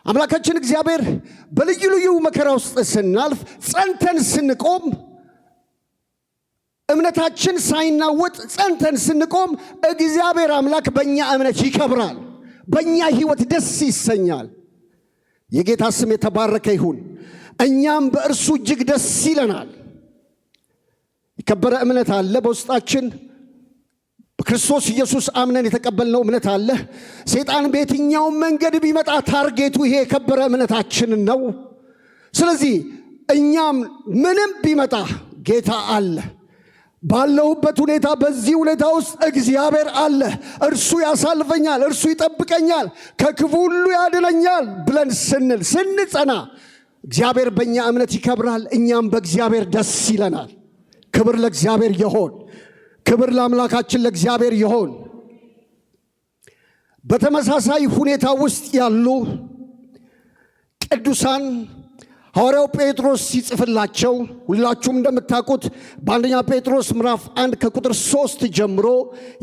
አምላካችን እግዚአብሔር በልዩ ልዩ መከራ ውስጥ ስናልፍ ጸንተን ስንቆም፣ እምነታችን ሳይናወጥ ጸንተን ስንቆም እግዚአብሔር አምላክ በእኛ እምነት ይከብራል፣ በእኛ ሕይወት ደስ ይሰኛል። የጌታ ስም የተባረከ ይሁን። እኛም በእርሱ እጅግ ደስ ይለናል። የከበረ እምነት አለ በውስጣችን። በክርስቶስ ኢየሱስ አምነን የተቀበልነው እምነት አለ። ሰይጣን በየትኛውም መንገድ ቢመጣ ታርጌቱ ይሄ የከበረ እምነታችንን ነው። ስለዚህ እኛም ምንም ቢመጣ ጌታ አለ። ባለሁበት ሁኔታ በዚህ ሁኔታ ውስጥ እግዚአብሔር አለ። እርሱ ያሳልፈኛል፣ እርሱ ይጠብቀኛል፣ ከክፉ ሁሉ ያድነኛል ብለን ስንጸና እግዚአብሔር በእኛ እምነት ይከብራል፣ እኛም በእግዚአብሔር ደስ ይለናል። ክብር ለእግዚአብሔር ይሆን። ክብር ለአምላካችን ለእግዚአብሔር ይሆን። በተመሳሳይ ሁኔታ ውስጥ ያሉ ቅዱሳን ሐዋርያው ጴጥሮስ ሲጽፍላቸው ሁላችሁም እንደምታውቁት በአንደኛ ጴጥሮስ ምዕራፍ 1 ከቁጥር 3 ጀምሮ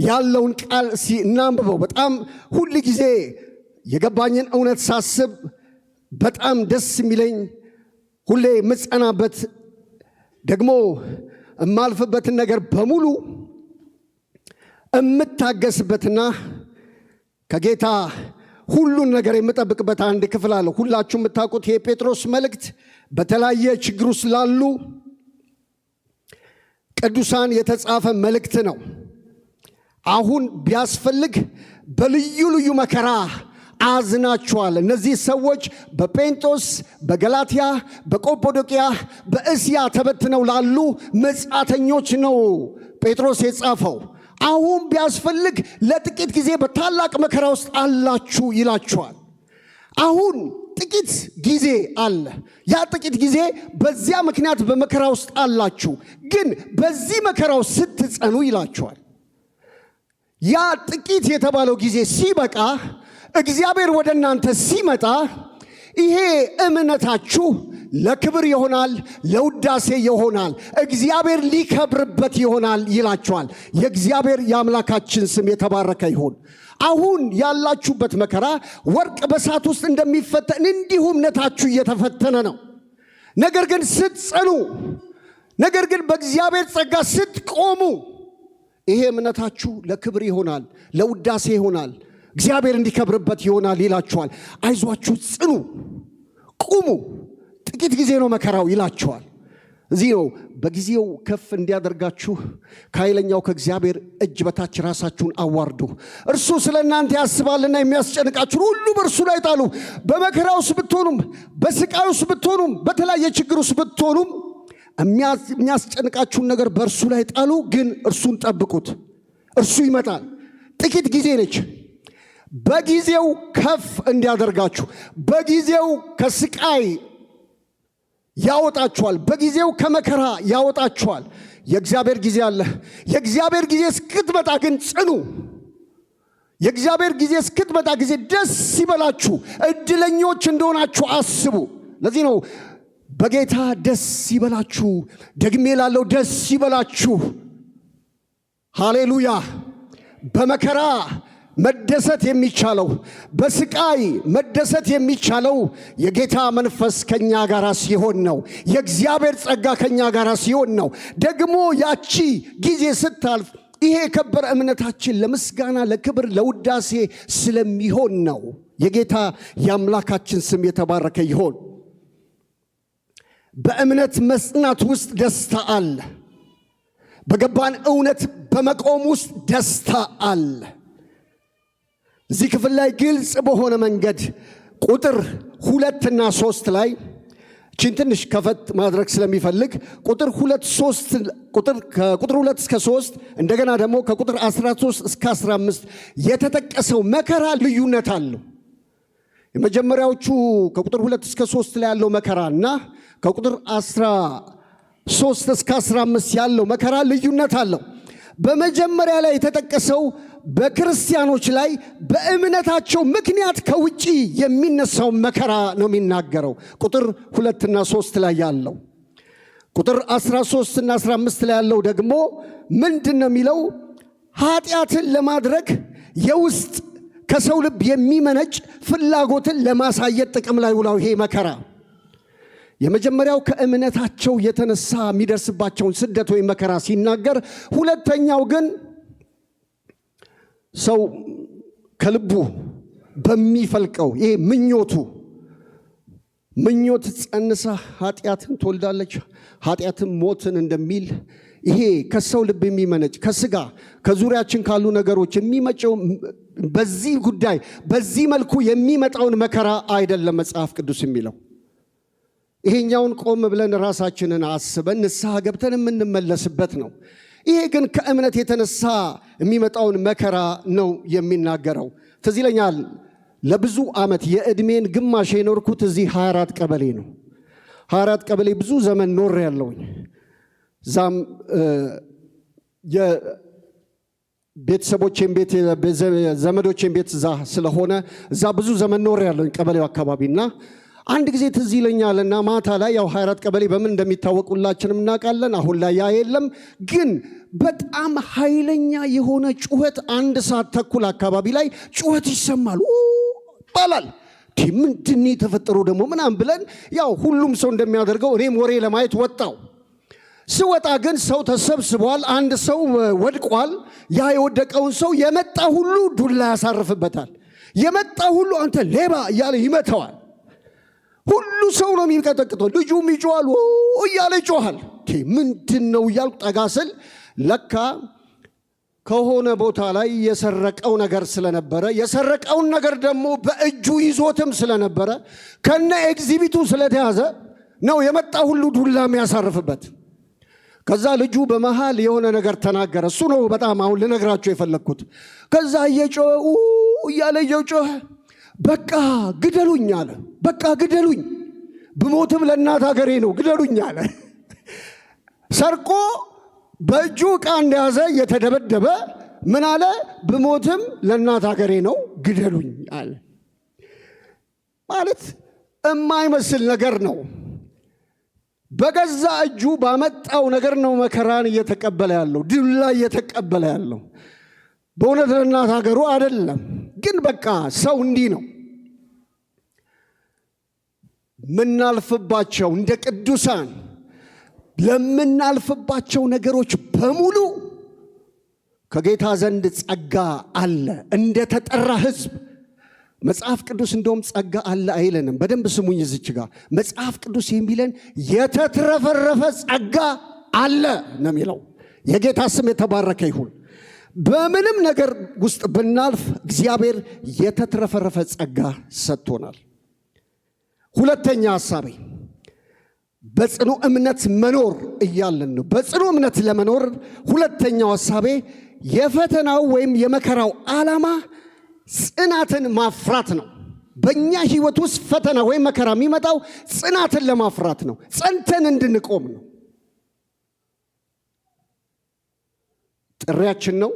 ያለውን ቃል እናንብበው። በጣም ሁል ጊዜ የገባኝን እውነት ሳስብ በጣም ደስ የሚለኝ ሁሌ የምጸናበት ደግሞ እማልፍበትን ነገር በሙሉ እምታገስበትና ከጌታ ሁሉን ነገር የምጠብቅበት አንድ ክፍል አለ። ሁላችሁም የምታውቁት የጴጥሮስ መልእክት በተለያየ ችግር ውስጥ ላሉ ቅዱሳን የተጻፈ መልእክት ነው። አሁን ቢያስፈልግ በልዩ ልዩ መከራ አዝናችኋል። እነዚህ ሰዎች በጴንጦስ፣ በገላትያ፣ በቆጶዶቅያ፣ በእስያ ተበትነው ላሉ መጻተኞች ነው ጴጥሮስ የጻፈው። አሁን ቢያስፈልግ ለጥቂት ጊዜ በታላቅ መከራ ውስጥ አላችሁ ይላችኋል። አሁን ጥቂት ጊዜ አለ። ያ ጥቂት ጊዜ በዚያ ምክንያት በመከራ ውስጥ አላችሁ፣ ግን በዚህ መከራው ስትጸኑ ይላችኋል። ያ ጥቂት የተባለው ጊዜ ሲበቃ እግዚአብሔር ወደ እናንተ ሲመጣ ይሄ እምነታችሁ ለክብር ይሆናል፣ ለውዳሴ ይሆናል፣ እግዚአብሔር ሊከብርበት ይሆናል ይላችኋል። የእግዚአብሔር የአምላካችን ስም የተባረከ ይሁን። አሁን ያላችሁበት መከራ ወርቅ በእሳት ውስጥ እንደሚፈተን እንዲሁ እምነታችሁ እየተፈተነ ነው። ነገር ግን ስትጸኑ፣ ነገር ግን በእግዚአብሔር ጸጋ ስትቆሙ ይሄ እምነታችሁ ለክብር ይሆናል፣ ለውዳሴ ይሆናል፣ እግዚአብሔር እንዲከብርበት ይሆናል ይላችኋል። አይዟችሁ፣ ጽኑ፣ ቁሙ፣ ጥቂት ጊዜ ነው መከራው ይላችኋል። እዚህ ነው በጊዜው ከፍ እንዲያደርጋችሁ ከኃይለኛው ከእግዚአብሔር እጅ በታች ራሳችሁን አዋርዱ። እርሱ ስለ እናንተ ያስባልና የሚያስጨንቃችሁን ሁሉ በእርሱ ላይ ጣሉ። በመከራ ውስጥ ብትሆኑም፣ በስቃይ ውስጥ ብትሆኑም፣ በተለያየ ችግር ውስጥ ብትሆኑም የሚያስጨንቃችሁን ነገር በእርሱ ላይ ጣሉ። ግን እርሱን ጠብቁት። እርሱ ይመጣል። ጥቂት ጊዜ ነች። በጊዜው ከፍ እንዲያደርጋችሁ፣ በጊዜው ከስቃይ ያወጣችኋል፣ በጊዜው ከመከራ ያወጣችኋል። የእግዚአብሔር ጊዜ አለ። የእግዚአብሔር ጊዜ እስክትመጣ ግን ጽኑ። የእግዚአብሔር ጊዜ እስክትመጣ ጊዜ ደስ ይበላችሁ፣ እድለኞች እንደሆናችሁ አስቡ። ለዚህ ነው በጌታ ደስ ይበላችሁ፣ ደግሜ ላለው ደስ ይበላችሁ። ሃሌሉያ። በመከራ መደሰት የሚቻለው፣ በስቃይ መደሰት የሚቻለው የጌታ መንፈስ ከኛ ጋር ሲሆን ነው። የእግዚአብሔር ጸጋ ከኛ ጋር ሲሆን ነው። ደግሞ ያቺ ጊዜ ስታልፍ ይሄ የከበረ እምነታችን ለምስጋና፣ ለክብር፣ ለውዳሴ ስለሚሆን ነው። የጌታ የአምላካችን ስም የተባረከ ይሆን። በእምነት መጽናት ውስጥ ደስታ አለ። በገባን እውነት በመቆም ውስጥ ደስታ አለ። እዚህ ክፍል ላይ ግልጽ በሆነ መንገድ ቁጥር 2 እና 3 ላይ እቺን ትንሽ ከፈት ማድረግ ስለሚፈልግ ከቁጥር 2 እስከ 3 እንደገና ደግሞ ከቁጥር 13 እስከ 15 የተጠቀሰው መከራ ልዩነት አለው። የመጀመሪያዎቹ ከቁጥር 2 እስከ 3 ላይ ያለው መከራና ከቁጥር 13 እስከ 15 ያለው መከራ ልዩነት አለው። በመጀመሪያ ላይ የተጠቀሰው በክርስቲያኖች ላይ በእምነታቸው ምክንያት ከውጪ የሚነሳው መከራ ነው የሚናገረው። ቁጥር 2 እና 3 ላይ ያለው ቁጥር 13 እና 15 ላይ ያለው ደግሞ ምንድን ነው የሚለው? ኃጢአትን ለማድረግ የውስጥ ከሰው ልብ የሚመነጭ ፍላጎትን ለማሳየት ጥቅም ላይ ውላው ይሄ መከራ። የመጀመሪያው ከእምነታቸው የተነሳ የሚደርስባቸውን ስደት ወይም መከራ ሲናገር፣ ሁለተኛው ግን ሰው ከልቡ በሚፈልቀው ይሄ ምኞት ጸንሳ ኃጢአትን ትወልዳለች፣ ኃጢአትም ሞትን እንደሚል ይሄ ከሰው ልብ የሚመነጭ ከስጋ ከዙሪያችን ካሉ ነገሮች የሚመጨው በዚህ ጉዳይ በዚህ መልኩ የሚመጣውን መከራ አይደለም መጽሐፍ ቅዱስ የሚለው። ይሄኛውን ቆም ብለን ራሳችንን አስበን ንስሐ ገብተን የምንመለስበት ነው። ይሄ ግን ከእምነት የተነሳ የሚመጣውን መከራ ነው የሚናገረው። ትዝ ይለኛል ለብዙ ዓመት የዕድሜን ግማሽ የኖርኩት እዚህ 24 ቀበሌ ነው። 24 ቀበሌ ብዙ ዘመን ኖር ያለውኝ ዛም የቤተሰቦቼን ቤት ዘመዶቼን ቤት እዛ ስለሆነ እዛ ብዙ ዘመን ኖር ያለውኝ ቀበሌው አካባቢና አንድ ጊዜ ትዝ ይለኛልና ማታ ላይ ያው 24 ቀበሌ በምን እንደሚታወቁላችንም እናውቃለን። አሁን ላይ ያ የለም፣ ግን በጣም ኃይለኛ የሆነ ጩኸት 1 ሰዓት ተኩል አካባቢ ላይ ጩኸት ይሰማል ይባላል። ምንድን ነው የተፈጠረው ደግሞ ምናምን ብለን ያው ሁሉም ሰው እንደሚያደርገው እኔም ወሬ ለማየት ወጣው። ስወጣ ግን ሰው ተሰብስቧል። አንድ ሰው ወድቋል። ያ የወደቀውን ሰው የመጣ ሁሉ ዱላ ያሳርፍበታል። የመጣ ሁሉ አንተ ሌባ እያለ ይመታዋል። ሁሉ ሰው ነው የሚቀጠቅጠው። ልጁም ይጮሃል እያለ ይጮሃል። ምንድን ነው እያልኩ ጠጋ ስል ለካ ከሆነ ቦታ ላይ የሰረቀው ነገር ስለነበረ የሰረቀውን ነገር ደግሞ በእጁ ይዞትም ስለነበረ ከነ ኤግዚቢቱ ስለተያዘ ነው የመጣ ሁሉ ዱላ የሚያሳርፍበት። ከዛ ልጁ በመሃል የሆነ ነገር ተናገረ። እሱ ነው በጣም አሁን ልነግራቸው የፈለግኩት። ከዛ እየጮኸ እያለ እየጮኸ በቃ ግደሉኝ አለ። በቃ ግደሉኝ፣ ብሞትም ለእናት ሀገሬ ነው ግደሉኝ አለ። ሰርቆ በእጁ ዕቃ እንደያዘ እየተደበደበ ምን አለ? ብሞትም ለእናት ሀገሬ ነው ግደሉኝ አለ። ማለት የማይመስል ነገር ነው። በገዛ እጁ ባመጣው ነገር ነው መከራን እየተቀበለ ያለው፣ ዱላ እየተቀበለ ያለው። በእውነት ለእናት ሀገሩ አይደለም። ግን በቃ ሰው እንዲህ ነው። ምናልፍባቸው እንደ ቅዱሳን ለምናልፍባቸው ነገሮች በሙሉ ከጌታ ዘንድ ጸጋ አለ። እንደ ተጠራ ሕዝብ መጽሐፍ ቅዱስ እንደውም ጸጋ አለ አይለንም። በደንብ ስሙኝ እዚች ጋር መጽሐፍ ቅዱስ የሚለን የተትረፈረፈ ጸጋ አለ ነው የሚለው። የጌታ ስም የተባረከ ይሁን። በምንም ነገር ውስጥ ብናልፍ እግዚአብሔር የተትረፈረፈ ጸጋ ሰጥቶናል። ሁለተኛ ሐሳቤ በጽኑ እምነት መኖር እያለን ነው። በጽኑ እምነት ለመኖር ሁለተኛው ሐሳቤ የፈተናው ወይም የመከራው ዓላማ ጽናትን ማፍራት ነው። በእኛ ሕይወት ውስጥ ፈተና ወይም መከራ የሚመጣው ጽናትን ለማፍራት ነው። ጸንተን እንድንቆም ነው። ጥሪያችን ነው።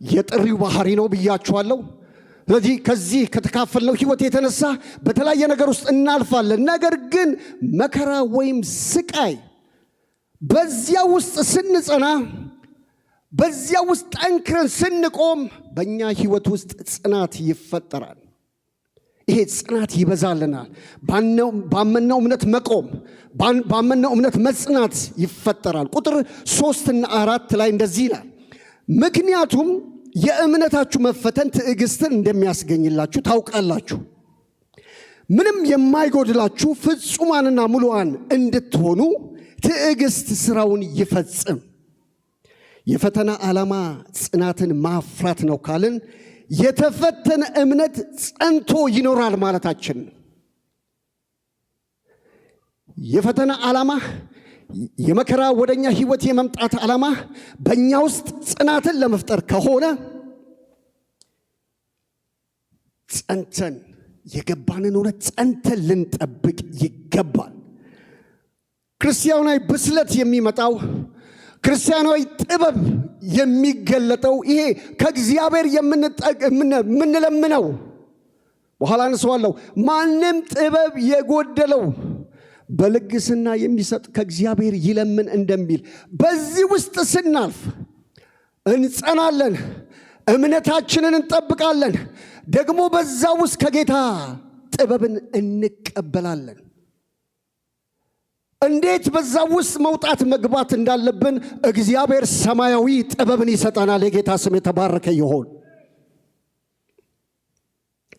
የጥሪው ባህሪ ነው ብያችኋለሁ። ስለዚህ ከዚህ ከተካፈልነው ሕይወት የተነሳ በተለያየ ነገር ውስጥ እናልፋለን። ነገር ግን መከራ ወይም ስቃይ በዚያ ውስጥ ስንጸና፣ በዚያ ውስጥ ጠንክረን ስንቆም በእኛ ሕይወት ውስጥ ጽናት ይፈጠራል። ይሄ ጽናት ይበዛልናል። ባመነው እምነት መቆም፣ ባመነው እምነት መጽናት ይፈጠራል። ቁጥር 3 እና 4 ላይ እንደዚህ ይላል፣ ምክንያቱም የእምነታችሁ መፈተን ትዕግስትን እንደሚያስገኝላችሁ ታውቃላችሁ። ምንም የማይጎድላችሁ ፍጹማንና ሙሉዋን እንድትሆኑ ትዕግስት ስራውን ይፈጽም። የፈተና ዓላማ ጽናትን ማፍራት ነው ካልን የተፈተነ እምነት ጸንቶ ይኖራል ማለታችን። የፈተና ዓላማ የመከራ ወደኛ ሕይወት የመምጣት ዓላማ በእኛ ውስጥ ጽናትን ለመፍጠር ከሆነ ጸንተን የገባንን እውነት ጸንተን ልንጠብቅ ይገባል። ክርስቲያናዊ ብስለት የሚመጣው ክርስቲያናዊ ጥበብ የሚገለጠው ይሄ ከእግዚአብሔር የምንለምነው በኋላ አንሰዋለሁ። ማንም ጥበብ የጎደለው በልግስና የሚሰጥ ከእግዚአብሔር ይለምን እንደሚል በዚህ ውስጥ ስናልፍ እንጸናለን፣ እምነታችንን እንጠብቃለን። ደግሞ በዛ ውስጥ ከጌታ ጥበብን እንቀበላለን። እንዴት በዛ ውስጥ መውጣት መግባት እንዳለብን እግዚአብሔር ሰማያዊ ጥበብን ይሰጠናል። የጌታ ስም የተባረከ ይሁን።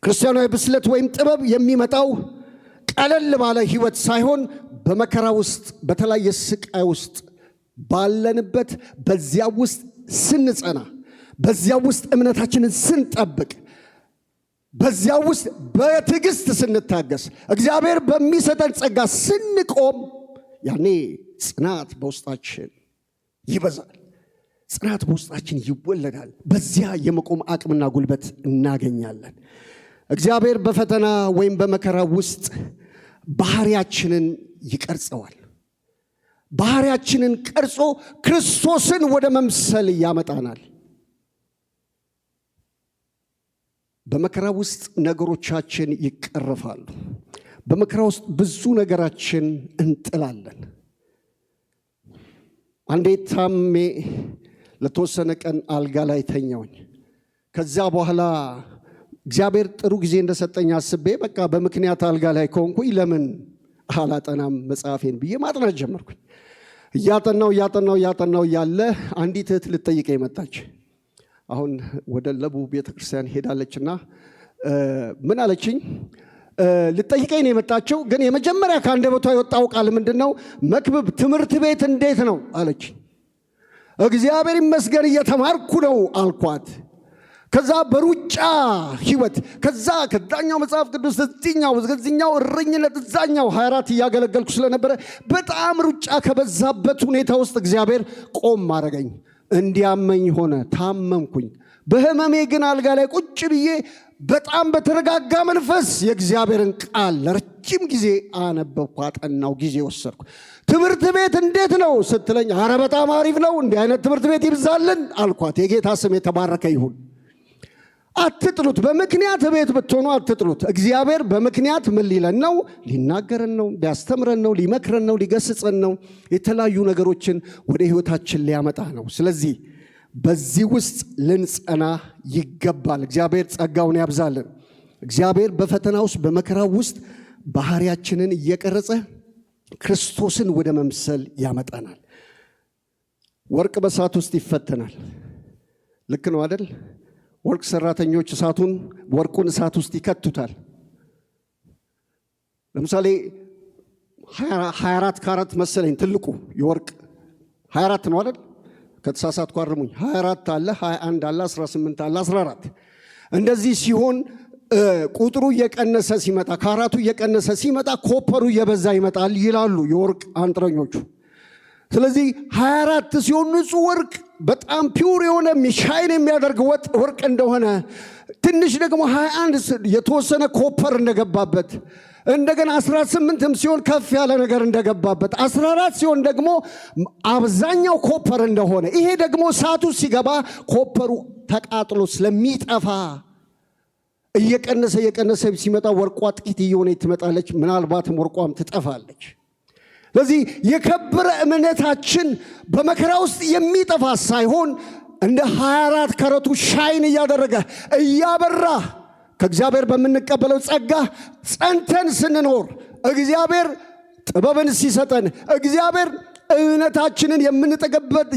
ክርስቲያናዊ ብስለት ወይም ጥበብ የሚመጣው ቀለል ባለ ሕይወት ሳይሆን በመከራ ውስጥ በተለያየ ስቃይ ውስጥ ባለንበት በዚያ ውስጥ ስንጸና፣ በዚያ ውስጥ እምነታችንን ስንጠብቅ በዚያ ውስጥ በትዕግስት ስንታገስ እግዚአብሔር በሚሰጠን ጸጋ ስንቆም ያኔ ጽናት በውስጣችን ይበዛል። ጽናት በውስጣችን ይወለዳል። በዚያ የመቆም አቅምና ጉልበት እናገኛለን። እግዚአብሔር በፈተና ወይም በመከራ ውስጥ ባህሪያችንን ይቀርጸዋል። ባህሪያችንን ቀርጾ ክርስቶስን ወደ መምሰል ያመጣናል። በመከራ ውስጥ ነገሮቻችን ይቀርፋሉ። በመከራ ውስጥ ብዙ ነገራችን እንጥላለን። አንዴ ታሜ ለተወሰነ ቀን አልጋ ላይ ተኛውኝ። ከዛ በኋላ እግዚአብሔር ጥሩ ጊዜ እንደሰጠኝ አስቤ በቃ በምክንያት አልጋ ላይ ከሆንኩኝ ለምን አላጠናም መጽሐፌን ብዬ ማጥናት ጀመርኩኝ። እያጠናው ያለ አንዲት እህት ልትጠይቀኝ መጣች። አሁን ወደ ለቡ ቤተክርስቲያን ሄዳለችና ምን አለችኝ? ልትጠይቀኝ ነው የመጣችው። ግን የመጀመሪያ ከአንደበቷ የወጣው ቃል ምንድነው? መክብብ ትምህርት ቤት እንዴት ነው አለች። እግዚአብሔር ይመስገን እየተማርኩ ነው አልኳት። ከዛ በሩጫ ህይወት ከዛኛው መጽሐፍ ቅዱስ ከዚህኛው እረኝነት እዛኛው 24 እያገለገልኩ ስለነበረ በጣም ሩጫ ከበዛበት ሁኔታ ውስጥ እግዚአብሔር ቆም አደረገኝ። እንዲያመኝ ሆነ። ታመምኩኝ። በህመሜ ግን አልጋ ላይ ቁጭ ብዬ በጣም በተረጋጋ መንፈስ የእግዚአብሔርን ቃል ለረጅም ጊዜ አነበብኩ፣ አጠናው፣ ጊዜ ወሰድኩ። ትምህርት ቤት እንዴት ነው ስትለኝ፣ ኧረ በጣም አሪፍ ነው፣ እንዲህ አይነት ትምህርት ቤት ይብዛልን አልኳት። የጌታ ስም የተባረከ ይሁን። አትጥሉት። በምክንያት ቤት ብትሆኑ አትጥሉት። እግዚአብሔር በምክንያት ምን ሊለን ነው? ሊናገረን ነው፣ ሊያስተምረን ነው፣ ሊመክረን ነው፣ ሊገስጸን ነው። የተለያዩ ነገሮችን ወደ ህይወታችን ሊያመጣ ነው። ስለዚህ በዚህ ውስጥ ልንጸና ይገባል። እግዚአብሔር ጸጋውን ያብዛልን። እግዚአብሔር በፈተና ውስጥ በመከራ ውስጥ ባህሪያችንን እየቀረጸ ክርስቶስን ወደ መምሰል ያመጣናል። ወርቅ በእሳት ውስጥ ይፈተናል። ልክ ነው አይደል? ወርቅ ሰራተኞች ወርቁን እሳት ውስጥ ይከቱታል። ለምሳሌ 24 ካራት መሰለኝ ትልቁ የወርቅ 24 ነው አይደል? ከተሳሳትኩ አርሙኝ። 24 አለ፣ 21 አለ፣ 18 አለ፣ 14 እንደዚህ ሲሆን ቁጥሩ እየቀነሰ ሲመጣ፣ ካራቱ እየቀነሰ ሲመጣ ኮፐሩ እየበዛ ይመጣል ይላሉ የወርቅ አንጥረኞቹ። ስለዚህ 24 ሲሆን ንጹህ ወርቅ በጣም ፒውር የሆነ ሻይን የሚያደርግ ወርቅ እንደሆነ፣ ትንሽ ደግሞ 21 የተወሰነ ኮፐር እንደገባበት፣ እንደገና 18ም ሲሆን ከፍ ያለ ነገር እንደገባበት፣ 14 ሲሆን ደግሞ አብዛኛው ኮፐር እንደሆነ፣ ይሄ ደግሞ እሳቱ ሲገባ ኮፐሩ ተቃጥሎ ስለሚጠፋ እየቀነሰ ሲመጣ ወርቋ ጥቂት እየሆነ ትመጣለች። ምናልባትም ወርቋም ትጠፋለች። ስለዚህ የከበረ እምነታችን በመከራ ውስጥ የሚጠፋ ሳይሆን እንደ 24 ካራቱ ሻይን እያደረገ እያበራ ከእግዚአብሔር በምንቀበለው ጸጋ ጸንተን ስንኖር፣ እግዚአብሔር ጥበብን ሲሰጠን፣ እግዚአብሔር እምነታችንን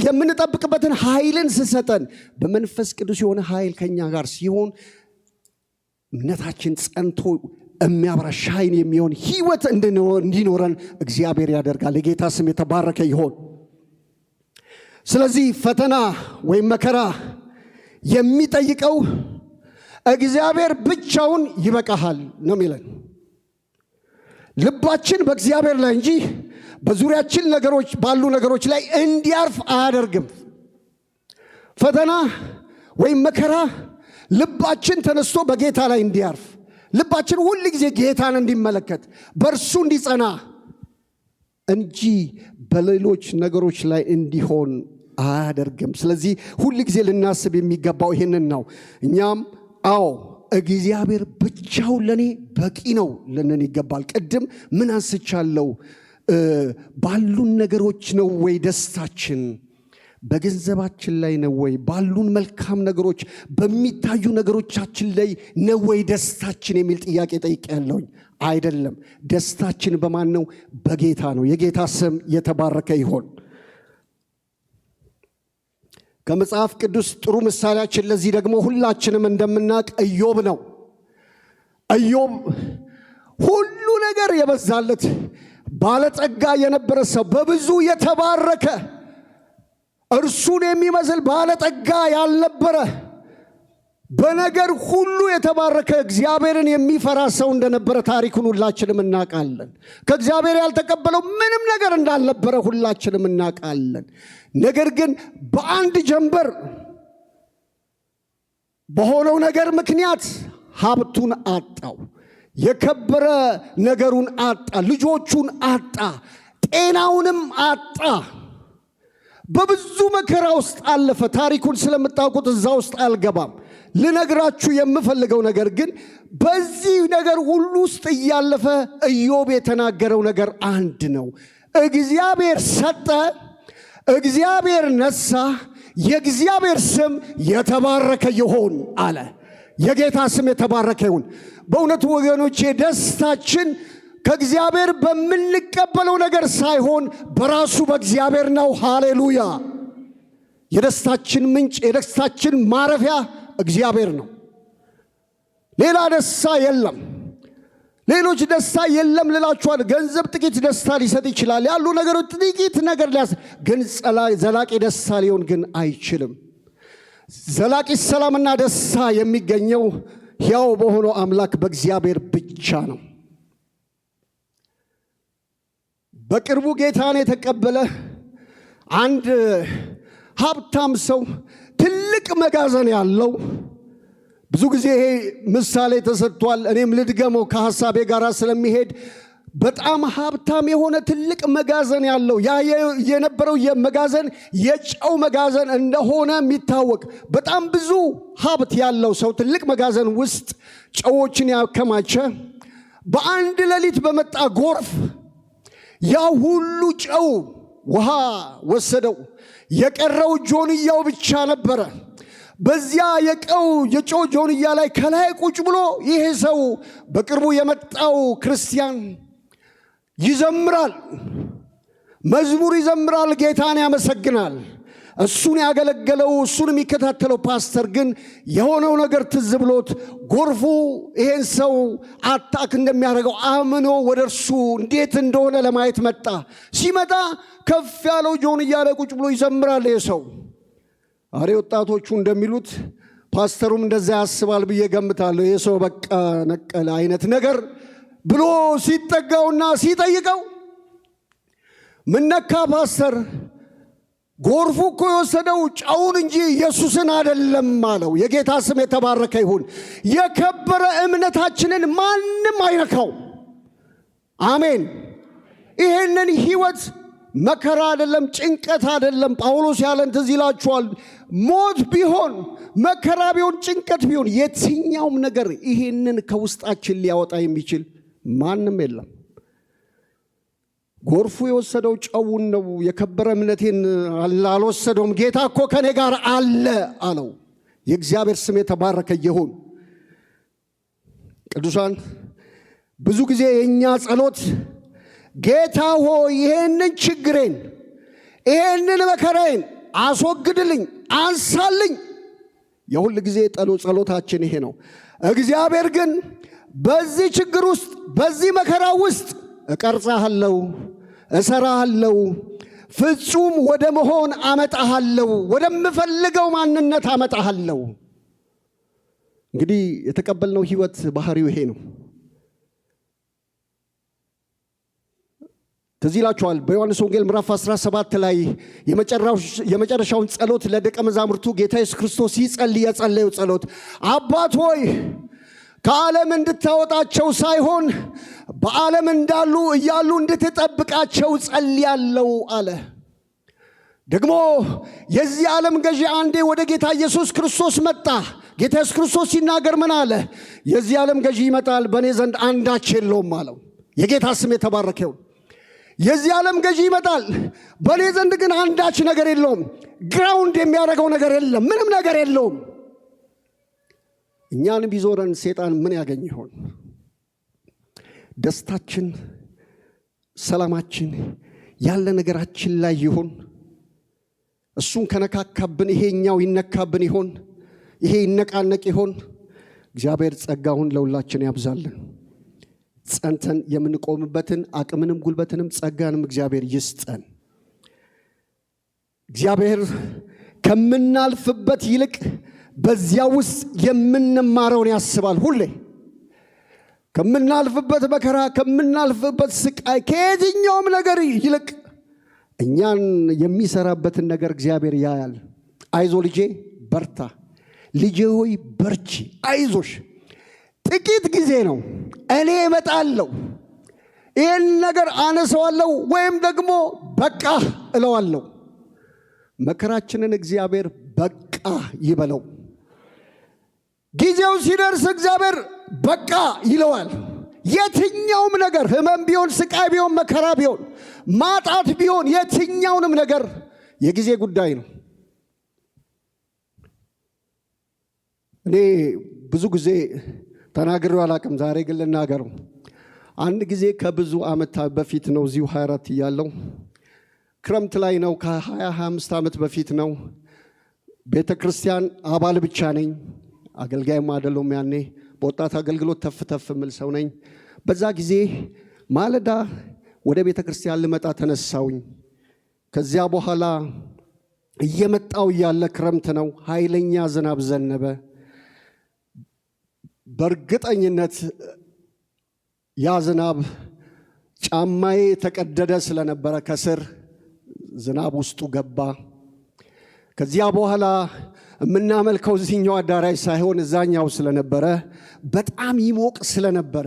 የምንጠብቅበትን ኃይልን ሲሰጠን፣ በመንፈስ ቅዱስ የሆነ ኃይል ከኛ ጋር ሲሆን እምነታችን ጸንቶ የሚያበራ ሻይን የሚሆን ህይወት እንዲኖረን እግዚአብሔር ያደርጋል። የጌታ ስም የተባረከ ይሆን። ስለዚህ ፈተና ወይም መከራ የሚጠይቀው እግዚአብሔር ብቻውን ይበቃሃል ነው የሚለን። ልባችን በእግዚአብሔር ላይ እንጂ በዙሪያችን ባሉ ነገሮች ላይ እንዲያርፍ አያደርግም። ፈተና ወይም መከራ ልባችን ተነስቶ በጌታ ላይ እንዲያርፍ፣ ልባችን ሁል ጊዜ ጌታን እንዲመለከት፣ በእርሱ እንዲጸና እንጂ በሌሎች ነገሮች ላይ እንዲሆን አያደርግም። ስለዚህ ሁል ጊዜ ልናስብ የሚገባው ይህንን ነው። እኛም እግዚአብሔር ብቻውን ለኔ በቂ ነው ልንን ይገባል። ቅድም ምን አንስቻለሁ? ባሉን ነገሮች ነው ወይ ደስታችን? በገንዘባችን ላይ ነው ወይ? ባሉን መልካም ነገሮች በሚታዩ ነገሮቻችን ላይ ነው ወይ ደስታችን የሚል ጥያቄ ጠይቄያለሁኝ። አይደለም። ደስታችን በማን ነው? በጌታ ነው። የጌታ ስም የተባረከ ይሆን። ከመጽሐፍ ቅዱስ ጥሩ ምሳሌያችን ለዚህ ደግሞ ሁላችንም እንደምናውቅ ኢዮብ ነው። ኢዮብ ሁሉ ነገር የበዛለት ባለጸጋ የነበረ ሰው፣ በብዙ የተባረከ እርሱን የሚመስል ባለጠጋ ያልነበረ በነገር ሁሉ የተባረከ እግዚአብሔርን የሚፈራ ሰው እንደነበረ ታሪኩን ሁላችንም እናውቃለን። ከእግዚአብሔር ያልተቀበለው ምንም ነገር እንዳልነበረ ሁላችንም እናውቃለን። ነገር ግን በአንድ ጀንበር በሆነው ነገር ምክንያት ሀብቱን አጣው፣ የከበረ ነገሩን አጣ፣ ልጆቹን አጣ፣ ጤናውንም አጣ። በብዙ መከራ ውስጥ አለፈ። ታሪኩን ስለምታውቁት እዛ ውስጥ አልገባም። ልነግራችሁ የምፈልገው ነገር ግን በዚህ ነገር ሁሉ ውስጥ እያለፈ ኢዮብ የተናገረው ነገር አንድ ነው። እግዚአብሔር ሰጠ፣ እግዚአብሔር ነሳ፣ የእግዚአብሔር ስም የተባረከ ይሁን አለ። የጌታ ስም የተባረከ ይሁን። በእውነቱ ወገኖቼ ደስታችን ከእግዚአብሔር በምንቀበለው ነገር ሳይሆን በራሱ በእግዚአብሔር ነው። ሃሌሉያ! የደስታችን ምንጭ፣ የደስታችን ማረፊያ እግዚአብሔር ነው። ሌላ ደስታ የለም። ሌሎች ደስታ የለም ልላችኋል። ገንዘብ ጥቂት ደስታ ሊሰጥ ይችላል። ያሉ ነገሮች ጥቂት ነገር ግን ዘላቂ ደስታ ሊሆን ግን አይችልም። ዘላቂ ሰላምና ደስታ የሚገኘው ሕያው በሆነው አምላክ በእግዚአብሔር ብቻ ነው። በቅርቡ ጌታን የተቀበለ አንድ ሀብታም ሰው ትልቅ መጋዘን ያለው፣ ብዙ ጊዜ ይሄ ምሳሌ ተሰጥቷል። እኔም ልድገመው ከሐሳቤ ጋር ስለሚሄድ በጣም ሀብታም የሆነ ትልቅ መጋዘን ያለው፣ ያ የነበረው የመጋዘን የጨው መጋዘን እንደሆነ የሚታወቅ በጣም ብዙ ሀብት ያለው ሰው ትልቅ መጋዘን ውስጥ ጨዎችን ያከማቸ፣ በአንድ ሌሊት በመጣ ጎርፍ ያ ሁሉ ጨው ውሃ ወሰደው። የቀረው ጆንያው ብቻ ነበረ። በዚያ የጨው ጆንያ ላይ ከላይ ቁጭ ብሎ ይሄ ሰው በቅርቡ የመጣው ክርስቲያን ይዘምራል፣ መዝሙር ይዘምራል፣ ጌታን ያመሰግናል። እሱን ያገለገለው እሱን የሚከታተለው ፓስተር ግን የሆነው ነገር ትዝ ብሎት ጎርፉ ይሄን ሰው አታክ እንደሚያደርገው አምኖ ወደ እርሱ እንዴት እንደሆነ ለማየት መጣ። ሲመጣ ከፍ ያለው ጆንያ ላይ ቁጭ ብሎ ይዘምራል ይሄ ሰው። አሬ ወጣቶቹ እንደሚሉት ፓስተሩም እንደዛ ያስባል ብዬ ገምታለሁ። ይሄ ሰው በቃ ነቀለ አይነት ነገር ብሎ ሲጠጋውና ሲጠይቀው ምን ነካ ፓስተር? ጎርፉ እኮ የወሰደው ጨውን እንጂ ኢየሱስን አይደለም አለው። የጌታ ስም የተባረከ ይሁን። የከበረ እምነታችንን ማንም አይነካው። አሜን። ይሄንን ህይወት መከራ አይደለም፣ ጭንቀት አይደለም። ጳውሎስ ያለን ትዝ ይላችኋል። ሞት ቢሆን፣ መከራ ቢሆን፣ ጭንቀት ቢሆን፣ የትኛውም ነገር ይሄንን ከውስጣችን ሊያወጣ የሚችል ማንም የለም። ጎርፉ የወሰደው ጨውን ነው፣ የከበረ እምነቴን አልወሰደውም። ጌታ እኮ ከኔ ጋር አለ አለው። የእግዚአብሔር ስም የተባረከ ይሁን። ቅዱሳን፣ ብዙ ጊዜ የእኛ ጸሎት ጌታ ሆይ ይሄንን ችግሬን፣ ይሄንን መከራዬን አስወግድልኝ፣ አንሳልኝ። የሁል ጊዜ ጸሎታችን ይሄ ነው። እግዚአብሔር ግን በዚህ ችግር ውስጥ፣ በዚህ መከራ ውስጥ እቀርጻለሁ፣ እሰራለሁ፣ ፍጹም ወደ መሆን አመጣለሁ፣ ወደምፈልገው ማንነት አመጣለሁ። እንግዲህ የተቀበልነው ህይወት ባህሪው ይሄ ነው። ትዝ ይላችኋል በዮሐንስ ወንጌል ምዕራፍ 17 ላይ የመጨረሻውን ጸሎት ለደቀ መዛሙርቱ ጌታ ኢየሱስ ክርስቶስ ሲጸልይ የጸለየው ጸሎት አባት ሆይ ከዓለም እንድታወጣቸው ሳይሆን በዓለም እንዳሉ እያሉ እንድትጠብቃቸው ጸልያለሁ አለ። ደግሞ የዚህ ዓለም ገዢ አንዴ ወደ ጌታ ኢየሱስ ክርስቶስ መጣ። ጌታ ኢየሱስ ክርስቶስ ሲናገር ምን አለ? የዚህ ዓለም ገዢ ይመጣል፣ በእኔ ዘንድ አንዳች የለውም አለው። የጌታ ስም የተባረከ ይሁን። የዚህ ዓለም ገዢ ይመጣል፣ በእኔ ዘንድ ግን አንዳች ነገር የለውም። ግራውንድ የሚያደርገው ነገር የለም፣ ምንም ነገር የለውም። እኛን ቢዞረን ሰይጣን ምን ያገኝ ይሆን? ደስታችን፣ ሰላማችን ያለ ነገራችን ላይ ይሆን? እሱን ከነካካብን ይሄኛው ይነካብን ይሆን? ይሄ ይነቃነቅ ይሆን? እግዚአብሔር ጸጋውን ለሁላችን ያብዛልን። ጸንተን የምንቆምበትን አቅምንም ጉልበትንም ጸጋንም እግዚአብሔር ይስጠን። እግዚአብሔር ከምናልፍበት ይልቅ በዚያ ውስጥ የምንማረውን ያስባል። ሁሌ ከምናልፍበት መከራ፣ ከምናልፍበት ስቃይ፣ ከየትኛውም ነገር ይልቅ እኛን የሚሰራበትን ነገር እግዚአብሔር ያያል። አይዞ ልጄ በርታ፣ ልጄ ሆይ በርቺ፣ አይዞሽ፣ ጥቂት ጊዜ ነው፣ እኔ እመጣለሁ፣ ይህን ነገር አነሳዋለሁ ወይም ደግሞ በቃ እለዋለሁ። መከራችንን እግዚአብሔር በቃ ይበለው። ጊዜው ሲደርስ እግዚአብሔር በቃ ይለዋል። የትኛውም ነገር ህመም ቢሆን፣ ስቃይ ቢሆን፣ መከራ ቢሆን፣ ማጣት ቢሆን፣ የትኛውንም ነገር የጊዜ ጉዳይ ነው። እኔ ብዙ ጊዜ ተናግሬው አላቅም፣ ዛሬ ግን ልናገረው። አንድ ጊዜ ከብዙ ዓመት በፊት ነው፣ እዚሁ 24 እያለሁ ክረምት ላይ ነው፣ ከ25 ዓመት በፊት ነው። ቤተ ክርስቲያን አባል ብቻ ነኝ፣ አገልጋይም አይደለሁም። ያኔ በወጣት አገልግሎት ተፍ ተፍ ምል ሰው ነኝ። በዛ ጊዜ ማለዳ ወደ ቤተ ክርስቲያን ልመጣ ተነሳውኝ። ከዚያ በኋላ እየመጣው ያለ ክረምት ነው፣ ኃይለኛ ዝናብ ዘነበ። በእርግጠኝነት ያ ዝናብ ጫማዬ ተቀደደ ስለነበረ ከስር ዝናብ ውስጡ ገባ። ከዚያ በኋላ የምናመልከው እዚህኛው አዳራሽ ሳይሆን እዛኛው ስለነበረ በጣም ይሞቅ ስለነበረ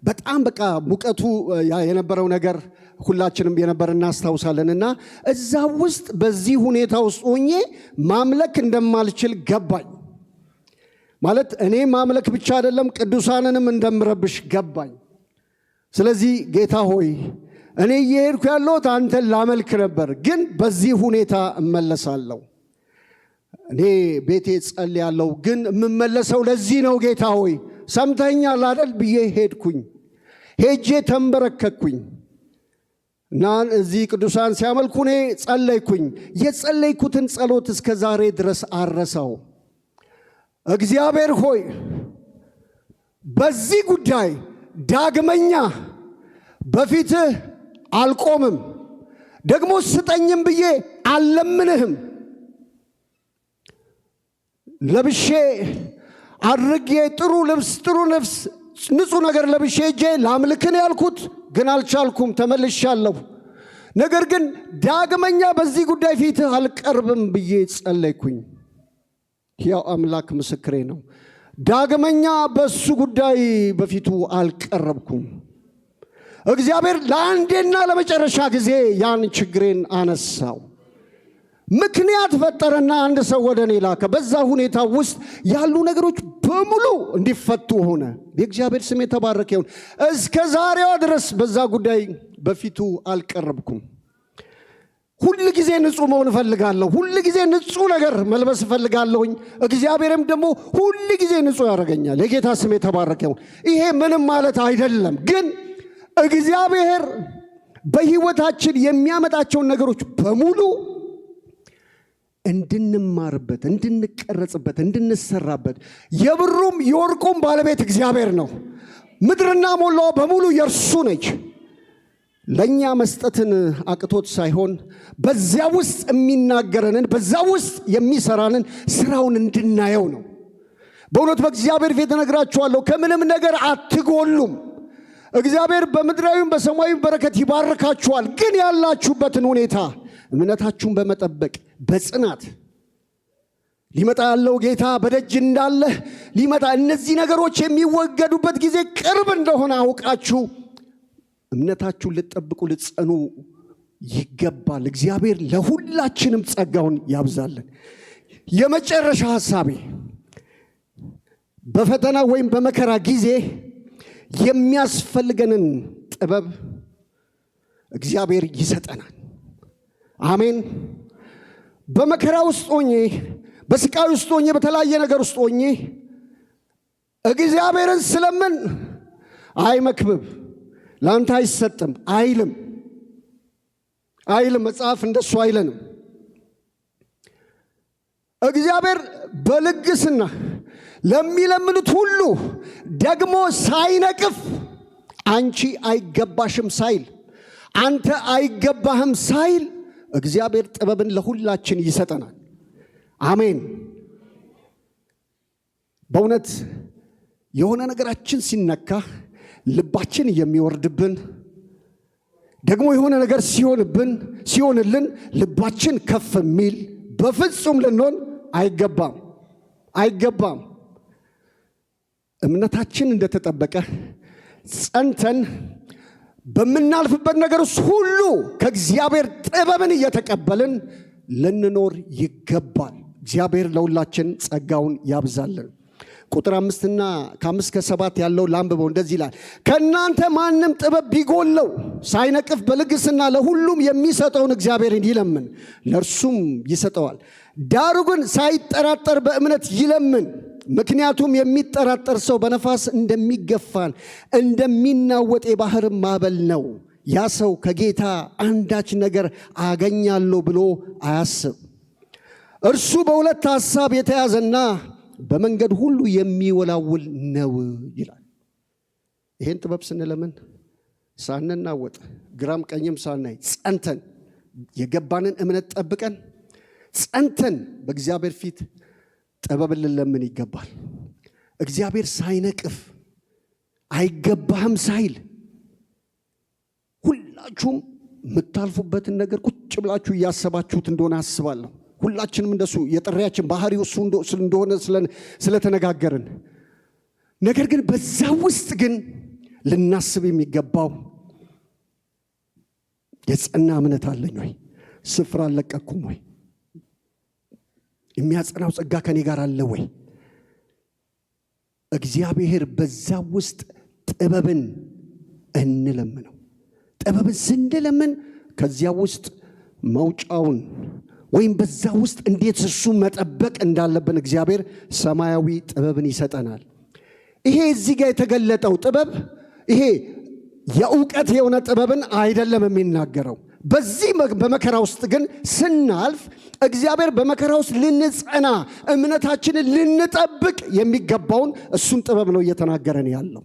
በጣም በቃ ሙቀቱ የነበረው ነገር ሁላችንም የነበር እናስታውሳለንና እዛ ውስጥ በዚህ ሁኔታ ውስጥ ሆኜ ማምለክ እንደማልችል ገባኝ። ማለት እኔ ማምለክ ብቻ አይደለም ቅዱሳንንም እንደምረብሽ ገባኝ። ስለዚህ ጌታ ሆይ እኔ እየሄድኩ ያለሁት አንተን ላመልክ ነበር፣ ግን በዚህ ሁኔታ እመለሳለሁ። እኔ ቤቴ ጸልያለሁ፣ ግን የምመለሰው ለዚህ ነው። ጌታ ሆይ ሰምተኛል አይደል ብዬ ሄድኩኝ። ሄጄ ተንበረከኩኝ እና እዚህ ቅዱሳን ሲያመልኩ እኔ ጸለይኩኝ። የጸለይኩትን ጸሎት እስከ ዛሬ ድረስ አረሳው። እግዚአብሔር ሆይ በዚህ ጉዳይ ዳግመኛ በፊትህ አልቆምም፣ ደግሞ ስጠኝም ብዬ አልለምንህም። ለብሼ አድርጌ ጥሩ ልብስ፣ ጥሩ ነፍስ፣ ንጹህ ነገር ለብሼ እጄ ላምልክን ያልኩት ግን አልቻልኩም፣ ተመልሻለሁ። ነገር ግን ዳግመኛ በዚህ ጉዳይ ፊትህ አልቀርብም ብዬ ጸለይኩኝ። ያው አምላክ ምስክሬ ነው። ዳግመኛ በሱ ጉዳይ በፊቱ አልቀረብኩም። እግዚአብሔር ለአንዴና ለመጨረሻ ጊዜ ያን ችግሬን አነሳው። ምክንያት ፈጠረና አንድ ሰው ወደ እኔ ላከ። በዛ ሁኔታ ውስጥ ያሉ ነገሮች በሙሉ እንዲፈቱ ሆነ። የእግዚአብሔር ስም የተባረከ ይሁን። እስከ ዛሬዋ ድረስ በዛ ጉዳይ በፊቱ አልቀረብኩም። ሁል ጊዜ ንጹህ መሆን እፈልጋለሁ። ሁል ጊዜ ንጹህ ነገር መልበስ እፈልጋለሁኝ። እግዚአብሔርም ደግሞ ሁል ጊዜ ንጹህ ያደርገኛል። የጌታ ስም የተባረከ ይሁን። ይሄ ምንም ማለት አይደለም፣ ግን እግዚአብሔር በህይወታችን የሚያመጣቸውን ነገሮች በሙሉ እንድንማርበት፣ እንድንቀረጽበት፣ እንድንሰራበት። የብሩም የወርቁም ባለቤት እግዚአብሔር ነው። ምድርና ሞላዋ በሙሉ የእርሱ ነች። ለኛ መስጠትን አቅቶት ሳይሆን በዚያ ውስጥ የሚናገረንን፣ በዛ ውስጥ የሚሰራንን ስራውን እንድናየው ነው። በእውነት በእግዚአብሔር ፊት እነግራችኋለሁ፣ ከምንም ነገር አትጎሉም። እግዚአብሔር በምድራዊም በሰማያዊም በረከት ይባርካችኋል። ግን ያላችሁበትን ሁኔታ እምነታችሁን በመጠበቅ በጽናት ሊመጣ ያለው ጌታ በደጅ እንዳለ ሊመጣ፣ እነዚህ ነገሮች የሚወገዱበት ጊዜ ቅርብ እንደሆነ አውቃችሁ እምነታችሁን ልትጠብቁ ልትጸኑ ይገባል። እግዚአብሔር ለሁላችንም ጸጋውን ያብዛልን። የመጨረሻ ሐሳቤ በፈተና ወይም በመከራ ጊዜ የሚያስፈልገንን ጥበብ እግዚአብሔር ይሰጠናል። አሜን። በመከራ ውስጥ ሆኜ፣ በስቃይ ውስጥ ሆኜ፣ በተለያየ ነገር ውስጥ ሆኜ እግዚአብሔርን ስለምን አይ መክብብ ላንተ አይሰጥም አይልም። መጽሐፍ እንደሱ አይለንም። እግዚአብሔር በልግስና ለሚለምኑት ሁሉ ደግሞ ሳይነቅፍ አንቺ አይገባሽም ሳይል፣ አንተ አይገባህም ሳይል እግዚአብሔር ጥበብን ለሁላችን ይሰጠናል። አሜን። በእውነት የሆነ ነገራችን ሲነካ ልባችን የሚወርድብን ደግሞ የሆነ ነገር ሲሆንልን ልባችን ከፍ የሚል በፍጹም ልንሆን አይገባም። እምነታችን እንደተጠበቀ ጸንተን በምናልፍበት ነገር ሁሉ ከእግዚአብሔር ጥበብን እየተቀበልን ልንኖር ይገባል። እግዚአብሔር ለሁላችን ጸጋውን ያብዛልን። ቁጥር 5 ከ5 እስከ 7 ያለው ላንብበው። እንደዚህ ይላል፣ ከእናንተ ማንም ጥበብ ቢጎለው ሳይነቅፍ በልግስና ለሁሉም የሚሰጠውን እግዚአብሔርን ይለምን፣ ለእርሱም ይሰጠዋል። ዳሩ ግን ሳይጠራጠር በእምነት ይለምን። ምክንያቱም የሚጠራጠር ሰው በነፋስ እንደሚገፋን እንደሚናወጥ የባህር ማዕበል ነው። ያ ሰው ከጌታ አንዳች ነገር አገኛለሁ ብሎ አያስብ። እርሱ በሁለት ሐሳብ የተያዘና በመንገድ ሁሉ የሚወላውል ነው ይላል። ይሄን ጥበብ ስንለምን ሳንናወጥ ግራም ቀኝም ሳናይ ጸንተን የገባንን እምነት ጠብቀን ጸንተን በእግዚአብሔር ፊት ጥበብን ልንለምን ይገባል። እግዚአብሔር ሳይነቅፍ አይገባህም ሳይል ሁላችሁም የምታልፉበትን ነገር ቁጭ ብላችሁ እያሰባችሁት እንደሆነ አስባለሁ። ሁላችንም እንደሱ የጥሪያችን ባህሪው እሱ እንደሆነ ስለተነጋገርን፣ ነገር ግን በዛ ውስጥ ግን ልናስብ የሚገባው የጸና እምነት አለኝ ወይ? ስፍራ አልለቀኩም ወይ? የሚያጸናው ጸጋ ከኔ ጋር አለ ወይ? እግዚአብሔር በዛ ውስጥ ጥበብን እንለምነው። ጥበብን ስንለምን ከዚያ ውስጥ መውጫውን ወይም በዛ ውስጥ እንዴት እሱ መጠበቅ እንዳለብን እግዚአብሔር ሰማያዊ ጥበብን ይሰጠናል። ይሄ እዚህ ጋር የተገለጠው ጥበብ ይሄ የእውቀት የሆነ ጥበብን አይደለም የሚናገረው። በዚህ በመከራ ውስጥ ግን ስናልፍ እግዚአብሔር በመከራ ውስጥ ልንጸና እምነታችንን ልንጠብቅ የሚገባውን እሱን ጥበብ ነው እየተናገረን ያለው።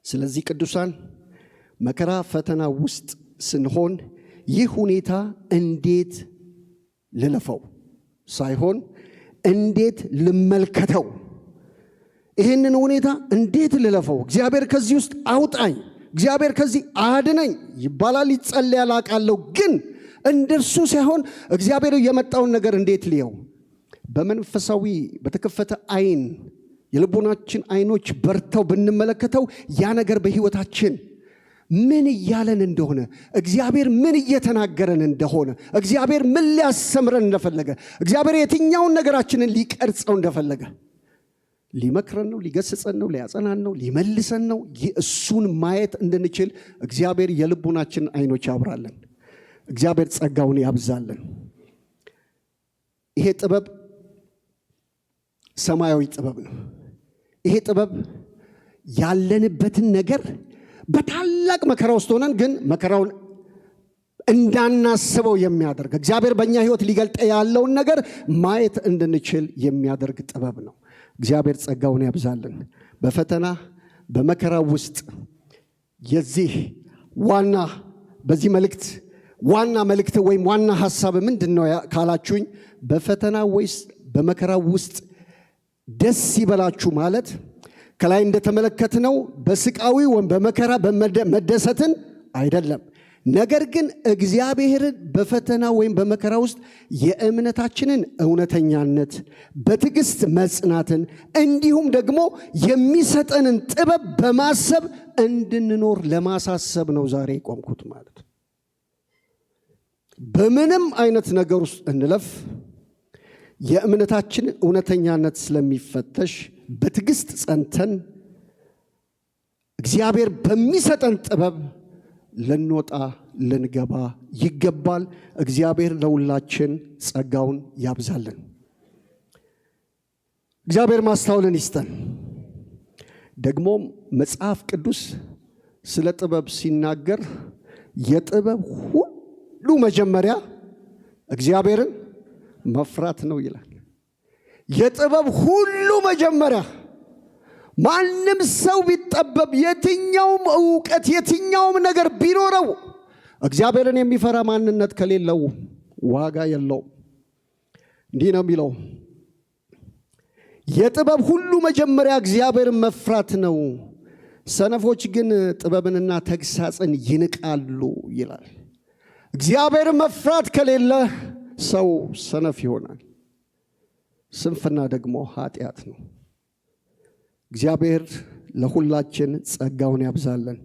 ስለዚህ ቅዱሳን መከራ ፈተና ውስጥ ስንሆን ይህ ሁኔታ እንዴት ልለፈው ሳይሆን እንዴት ልመልከተው፣ ይህንን ሁኔታ እንዴት ልለፈው፣ እግዚአብሔር ከዚህ ውስጥ አውጣኝ፣ እግዚአብሔር ከዚህ አድነኝ ይባላል፣ ይጸለያል፣ አውቃለሁ። ግን እንደርሱ ሳይሆን እግዚአብሔር የመጣውን ነገር እንዴት ልየው፣ በመንፈሳዊ በተከፈተ አይን የልቦናችን አይኖች በርተው ብንመለከተው ያ ነገር በህይወታችን ምን እያለን እንደሆነ፣ እግዚአብሔር ምን እየተናገረን እንደሆነ፣ እግዚአብሔር ምን ሊያስተምረን እንደፈለገ፣ እግዚአብሔር የትኛውን ነገራችንን ሊቀርጸው እንደፈለገ፣ ሊመክረን ነው፣ ሊገስጸን ነው፣ ሊያጸናን ነው፣ ሊመልሰን ነው፣ እሱን ማየት እንድንችል እግዚአብሔር የልቦናችን አይኖች ያብራለን። እግዚአብሔር ጸጋውን ያብዛለን። ይሄ ጥበብ ሰማያዊ ጥበብ ነው። ይሄ ጥበብ ያለንበትን ነገር በታላቅ መከራ ውስጥ ሆነን ግን መከራውን እንዳናስበው የሚያደርግ እግዚአብሔር በእኛ ህይወት ሊገልጥ ያለውን ነገር ማየት እንድንችል የሚያደርግ ጥበብ ነው። እግዚአብሔር ጸጋውን ያብዛልን። በፈተና በመከራ ውስጥ የዚህ በዚህ መልእክት ዋና መልእክት ወይም ዋና ሐሳብ ምንድነው ካላችሁኝ፣ በፈተና ወይስ በመከራ ውስጥ ደስ ይበላችሁ ማለት ከላይ እንደተመለከትነው በስቃዊ ወይም በመከራ መደሰትን አይደለም። ነገር ግን እግዚአብሔርን በፈተና ወይም በመከራ ውስጥ የእምነታችንን እውነተኛነት በትዕግስት መጽናትን እንዲሁም ደግሞ የሚሰጠንን ጥበብ በማሰብ እንድንኖር ለማሳሰብ ነው ዛሬ የቆምኩት ማለት። በምንም አይነት ነገር ውስጥ እንለፍ የእምነታችንን እውነተኛነት ስለሚፈተሽ በትዕግስት ጸንተን እግዚአብሔር በሚሰጠን ጥበብ ልንወጣ ልንገባ ይገባል። እግዚአብሔር ለሁላችን ጸጋውን ያብዛልን። እግዚአብሔር ማስተዋልን ይስጠን። ደግሞም መጽሐፍ ቅዱስ ስለ ጥበብ ሲናገር የጥበብ ሁሉ መጀመሪያ እግዚአብሔርን መፍራት ነው ይላል። የጥበብ ሁሉ መጀመሪያ ማንም ሰው ቢጠበብ የትኛውም ዕውቀት የትኛውም ነገር ቢኖረው እግዚአብሔርን የሚፈራ ማንነት ከሌለው ዋጋ የለውም። እንዲህ ነው የሚለው የጥበብ ሁሉ መጀመሪያ እግዚአብሔርን መፍራት ነው፣ ሰነፎች ግን ጥበብንና ተግሳጽን ይንቃሉ ይላል። እግዚአብሔርን መፍራት ከሌለ ሰው ሰነፍ ይሆናል። ስንፍና ደግሞ ኃጢአት ነው። እግዚአብሔር ለሁላችን ጸጋውን ያብዛልን።